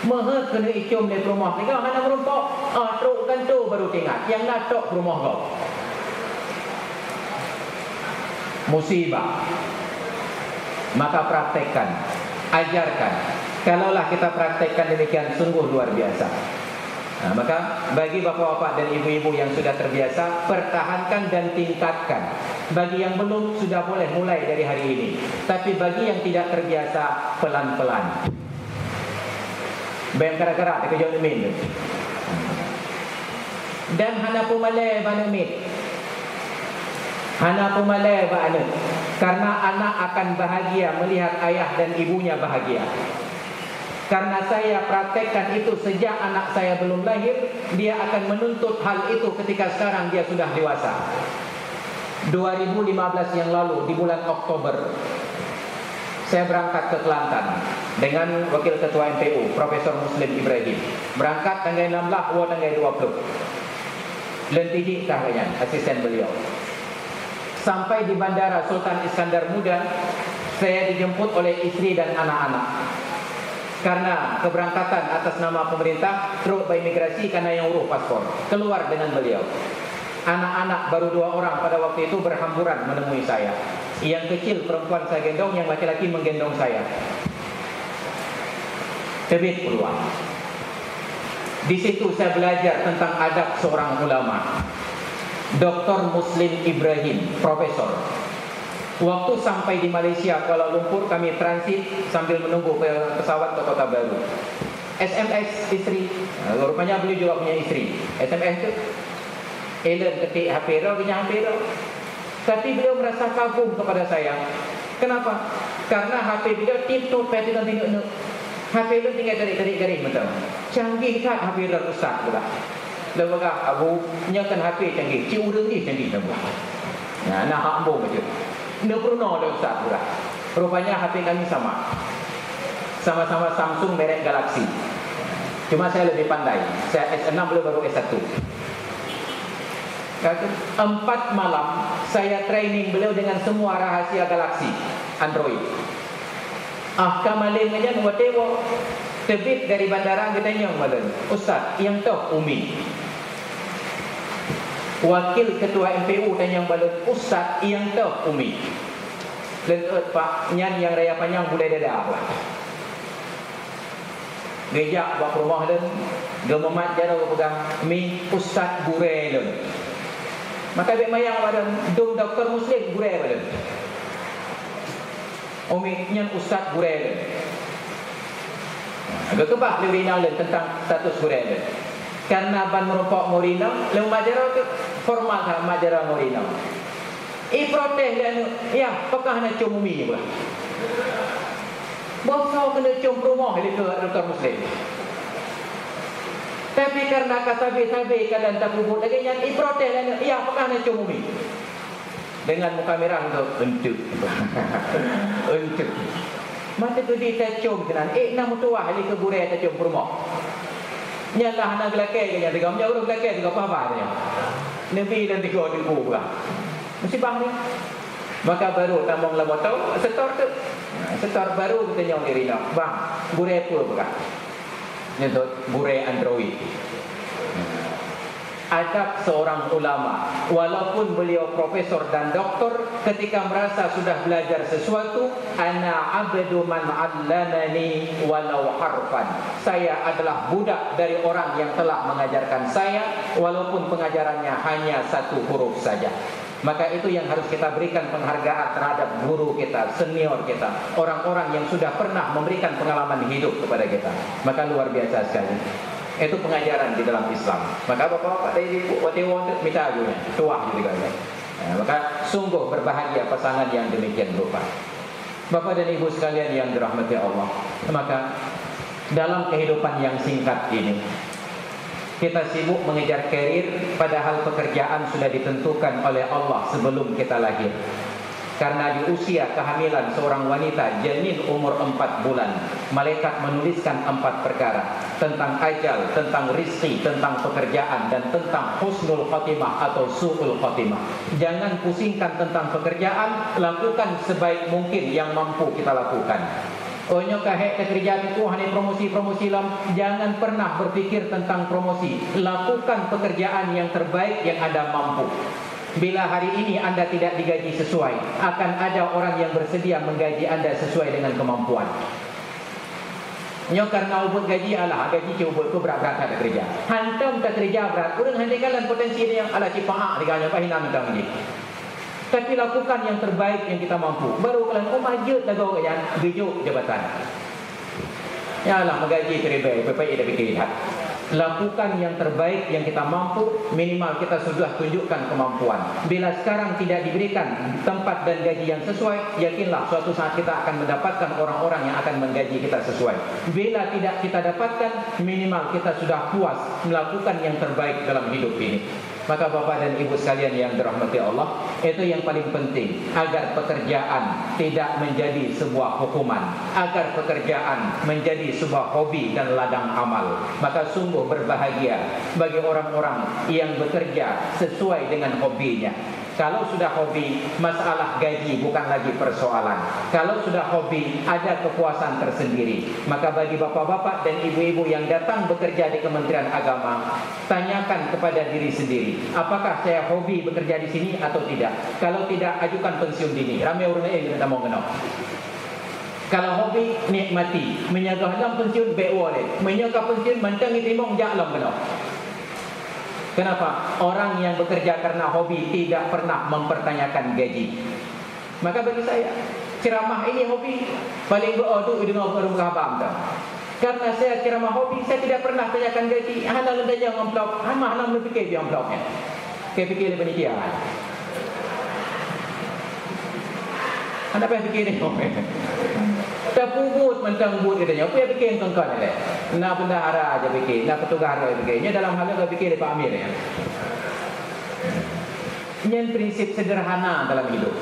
Speaker 2: Maha kena icium dari rumah ni kau hana merumpok. Teruk kan tu baru tinggal. Yang nak tok ke rumah kau. Musibah. Maka praktekkan, ajarkan. Kalaulah kita praktekkan demikian, sungguh luar biasa. Maka bagi bapak-bapak dan ibu-ibu yang sudah terbiasa, pertahankan dan tingkatkan. Bagi yang belum, sudah boleh mulai dari hari ini. Tapi bagi yang tidak terbiasa, pelan-pelan. Bayang karak-karak dia kejauh min. Dan hana pumalai banamit. Hana pumalai ba'ana. Karena anak akan bahagia melihat ayah dan ibunya bahagia. Karena saya praktekkan itu sejak anak saya belum lahir, dia akan menuntut hal itu ketika sekarang dia sudah dewasa. 2015 yang lalu di bulan Oktober, saya berangkat ke Kelantan dengan Wakil Ketua MPU Profesor Muslim Ibrahim. Berangkat tanggal 16 wa tanggal 20. Lentiji kahanya asisten beliau. Sampai di Bandara Sultan Iskandar Muda, saya dijemput oleh istri dan anak-anak. Karena keberangkatan atas nama pemerintah, terus imigrasi karena yang urus paspor. Keluar dengan beliau. Anak-anak baru 2 orang pada waktu itu berhamburan menemui saya. Yang kecil perempuan saya gendong, yang laki-laki menggendong saya. Terbit peluang. Di situ saya belajar tentang adab seorang ulama. Dr. Muslim Ibrahim, profesor. Waktu sampai di Malaysia, Kuala Lumpur, kami transit sambil menunggu pesawat ke Kota Baru. SMS isteri, rupanya beliau juga punya istri. SMS itu, Ellen ketik HP dia, punya HP dia. Tapi beliau merasa kagum kepada saya. Kenapa? Karena HP beliau tip-top petikan tinuk-nuk. HP lu tinggal tarik betul. Canggih tak HP dan ustaz pula. Lembaga abu nyakan HP canggih, ci urang ni canggih dah pula. Nah, nak hambung macam. Nak pernah ada ustaz pula. Rupanya HP kami sama. Sama-sama Samsung merek Galaxy. Cuma saya lebih pandai. Saya S6 beliau baru S1. 4 malam saya training beliau dengan semua rahasia Galaxy Android. Kamaling aja buat tewak terbit dari bandara kita nyong malam. Ustaz, yang tahu Umi. Wakil ketua MPU tanya balon, Ustaz yang tahu Umi. Lenut Pak nyan yang raya panjang boleh dada apa. Geja buat rumah dan gememat jara pegang mi Ustaz gure dan. Maka bek mayang badan dong doktor muslim gure badan. Umi nyan Ustaz gure dan. Agak kebah lebih nang tentang status gure dan. Karena ban merupak morina, leu majara tu formal ha majara morina. Protes dan ya, apakah nak cium umi pula. Bosau kena cium rumah ke doktor muslim. Tapi karena katabe-tabe kadang tak kubur lagi yang protes dan ya, apakah nak cium umi. Dengan muka merah tu untuk mata tu dia cium kenan nak mutuah ali ke burai tak cium rumah. Nyalah nak gelakai ke yang tiga menjauh gelakai juga apa dia. Nabi dan tiga ribu pula. Mesti bang ni. Maka baru tambang lama tahu setor tu. Setor baru kita nyong diri nak. Bang, burai apa bukan? Nyebut burai Android. Adab seorang ulama, walaupun beliau profesor dan doktor, ketika merasa sudah belajar sesuatu, ana abdu man 'allamani walau harfan. Saya adalah budak dari orang yang telah mengajarkan saya, walaupun pengajarannya hanya satu huruf saja. Maka itu yang harus kita berikan penghargaan terhadap guru kita, senior kita, orang-orang yang sudah pernah memberikan pengalaman hidup kepada kita. Maka luar biasa sekali. Itu pengajaran di dalam Islam. Maka bapak-bapak dari ibu waktu minta ajunya, tuah juga kan. Maka sungguh berbahagia pasangan yang demikian rupa. Bapak dan ibu sekalian yang dirahmati Allah. Maka dalam kehidupan yang singkat ini, kita sibuk mengejar karir, padahal pekerjaan sudah ditentukan oleh Allah sebelum kita lahir. Karena di usia kehamilan seorang wanita janin umur 4 bulan, malaikat menuliskan 4 perkara tentang ajal, tentang rizki, tentang pekerjaan, dan tentang husnul khotimah atau su'ul khotimah. Jangan pusingkan tentang pekerjaan, lakukan sebaik mungkin yang mampu kita lakukan. Onyo kahek pekerjaan itu hanya promosi-promosi lam. Jangan pernah berpikir tentang promosi. Lakukan pekerjaan yang terbaik yang Anda mampu. Bila hari ini anda tidak digaji sesuai, akan ada orang yang bersedia menggaji anda sesuai dengan kemampuan. Nyo karena ubut gaji alah, gaji ke ubut ku berat-berat tak kerja. Hantam tak kerja berat, urang handikalan potensi dia yang ala cipaak diganya bahina mentang ni. Tapi lakukan yang terbaik yang kita mampu. Baru kalau majut lagu yang gejuk jabatan. Ya Allah menggaji terbaik, baik dah fikir lihat. Lakukan yang terbaik yang kita mampu, minimal kita sudah tunjukkan kemampuan. Bila sekarang tidak diberikan tempat dan gaji yang sesuai, yakinlah suatu saat kita akan mendapatkan orang-orang yang akan menggaji kita sesuai. Bila tidak kita dapatkan, minimal kita sudah puas melakukan yang terbaik dalam hidup ini. Maka Bapak dan Ibu sekalian yang dirahmati Allah, itu yang paling penting, agar pekerjaan tidak menjadi sebuah hukuman, agar pekerjaan menjadi sebuah hobi dan ladang amal. Maka sungguh berbahagia bagi orang-orang yang bekerja sesuai dengan hobinya. Kalau sudah hobi, masalah gaji bukan lagi persoalan. Kalau sudah hobi, ada kepuasan tersendiri. Maka bagi bapak-bapak dan ibu-ibu yang datang bekerja di Kementerian Agama, tanyakan kepada diri sendiri, apakah saya hobi bekerja di sini atau tidak? Kalau tidak, ajukan pensiun dini. Ramai orang yang kita mau kenal. Kalau hobi, nikmati. Menyagah dalam pensiun, baik boleh. Menyagah pensiun, mentang itimong, jalan kenal. Kenapa? Orang yang bekerja karena hobi tidak pernah mempertanyakan gaji. Maka bagi saya, ceramah ini hobi. Paling beradu dengan orang khabam. Karena saya ceramah hobi, saya tidak pernah tanyakan gaji. Hana lendanya amplop, hana berfikir di amplopnya. Saya fikir lebih dia. Anda apa yang fikir ni? dah pubut mentang but katanya. Apa yang bikin tuan-tuan ni? Nak bendahara aja bikin, nak petugas aja bikin. Nya dalam hal itu bikin Pak Amir ya. Yang prinsip sederhana dalam hidup.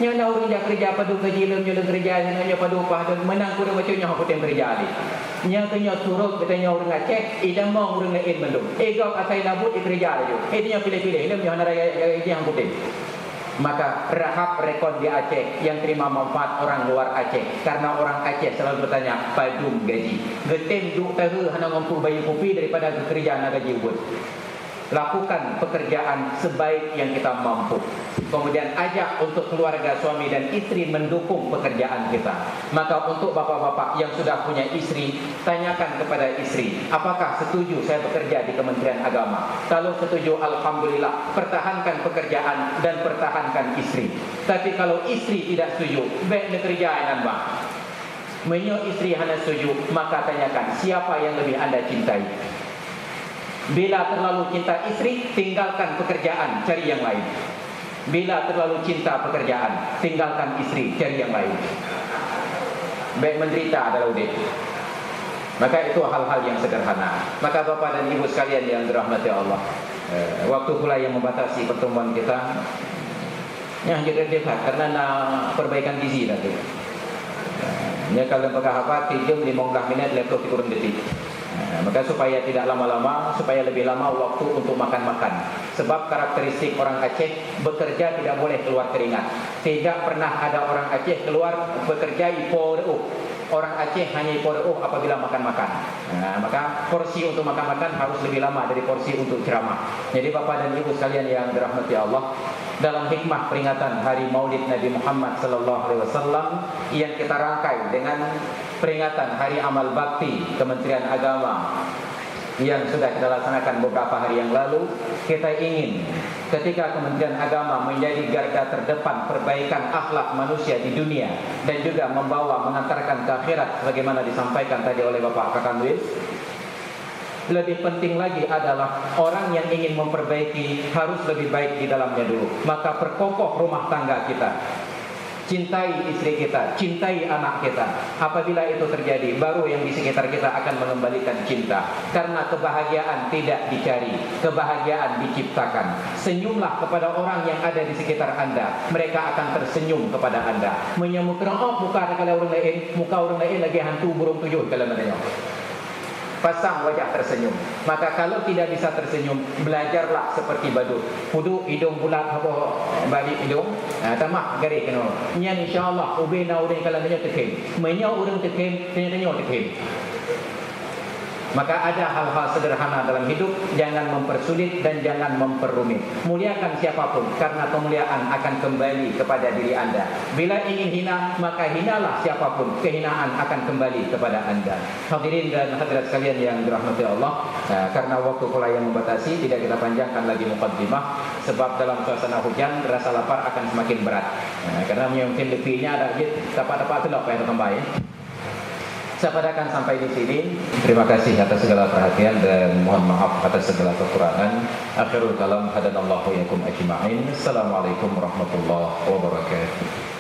Speaker 2: Nya nak urang jak kerja padu kerja lem nyolong kerja nya padu pah dan menang kurang macam nya hak kerja ali. Nya tanya turut katanya urang Aceh, idam mau urang lain belum. Gap asai labut kerja aja. Dia pilih-pilih lem nya raya yang putin. Maka rahap rekod di Aceh yang terima manfaat orang luar Aceh karena orang Aceh selalu bertanya padum gaji getem duk tahu hana mampu bayar kopi daripada kerja nak gaji buat. Lakukan pekerjaan sebaik yang kita mampu. Kemudian ajak untuk keluarga suami dan istri mendukung pekerjaan kita. Maka untuk bapak-bapak yang sudah punya istri, tanyakan kepada istri, apakah setuju saya bekerja di Kementerian Agama? Kalau setuju, alhamdulillah, pertahankan pekerjaan dan pertahankan istri. Tapi kalau istri tidak setuju, baik kerjaan bang. Menyo istri hanya setuju, maka tanyakan siapa yang lebih anda cintai. Bila terlalu cinta istri, tinggalkan pekerjaan, cari yang lain. Bila terlalu cinta pekerjaan, tinggalkan istri, cari yang lain. Baik menderita adalah udit. Maka itu hal-hal yang sederhana. Maka Bapak dan Ibu sekalian yang dirahmati Allah, waktu pula yang membatasi pertemuan kita. Yang jadi dekat karena nak perbaikan gizi tadi. Nya kalau pakai tidur 15 minit laptop kurang detik. Maka supaya tidak lama-lama, supaya lebih lama waktu untuk makan-makan. Sebab karakteristik orang Aceh bekerja tidak boleh keluar keringat. Tidak pernah ada orang Aceh keluar bekerja ipo. Orang Aceh hanya ipo apabila makan-makan. Maka porsi untuk makan-makan harus lebih lama dari porsi untuk ceramah. Jadi Bapak dan Ibu sekalian yang dirahmati Allah, dalam hikmah peringatan Hari Maulid Nabi Muhammad sallallahu alaihi wasallam yang kita rangkai dengan peringatan Hari Amal Bakti Kementerian Agama yang sudah kita laksanakan beberapa hari yang lalu, kita ingin ketika Kementerian Agama menjadi garda terdepan perbaikan akhlak manusia di dunia dan juga mengantarkan ke akhirat sebagaimana disampaikan tadi oleh Bapak Kakanwil. Lebih penting lagi adalah orang yang ingin memperbaiki harus lebih baik di dalamnya dulu. Maka perkokoh rumah tangga kita. Cintai istri kita, cintai anak kita. Apabila itu terjadi, baru yang di sekitar kita akan mengembalikan cinta. Karena kebahagiaan tidak dicari, kebahagiaan diciptakan. Senyumlah kepada orang yang ada di sekitar anda. Mereka akan tersenyum kepada anda. Menyemuk muka kalau orang lain, muka orang lain lagi hantu burung tujuh kalau namanya. Pasang wajah tersenyum. Maka kalau tidak bisa tersenyum, belajarlah seperti badut. Huduk hidung bulat apa balik hidung. Tamak garis kena. Nya insyaallah ubena urang kalau nanya tekem. Menya urang tekem, tanya tekem. Maka ada hal-hal sederhana dalam hidup, jangan mempersulit dan jangan memperrumit. Muliakan siapapun, karena kemuliaan akan kembali kepada diri anda. Bila ingin hina, maka hinalah siapapun, kehinaan akan kembali kepada anda. Hadirin dan hadirat sekalian yang dirahmati Allah, karena waktu pula yang membatasi, tidak kita panjangkan lagi muqaddimah. Sebab dalam suasana hujan, rasa lapar akan semakin berat. Karena mungkin lebihnya ada dapat-dapat telok yang kembali. Saya padakan sampai di sini. Terima kasih atas segala perhatian dan mohon maaf atas segala kekurangan. Akhirul kalam, hadanallahu yakum ajma'in. Assalamualaikum warahmatullahi wabarakatuh.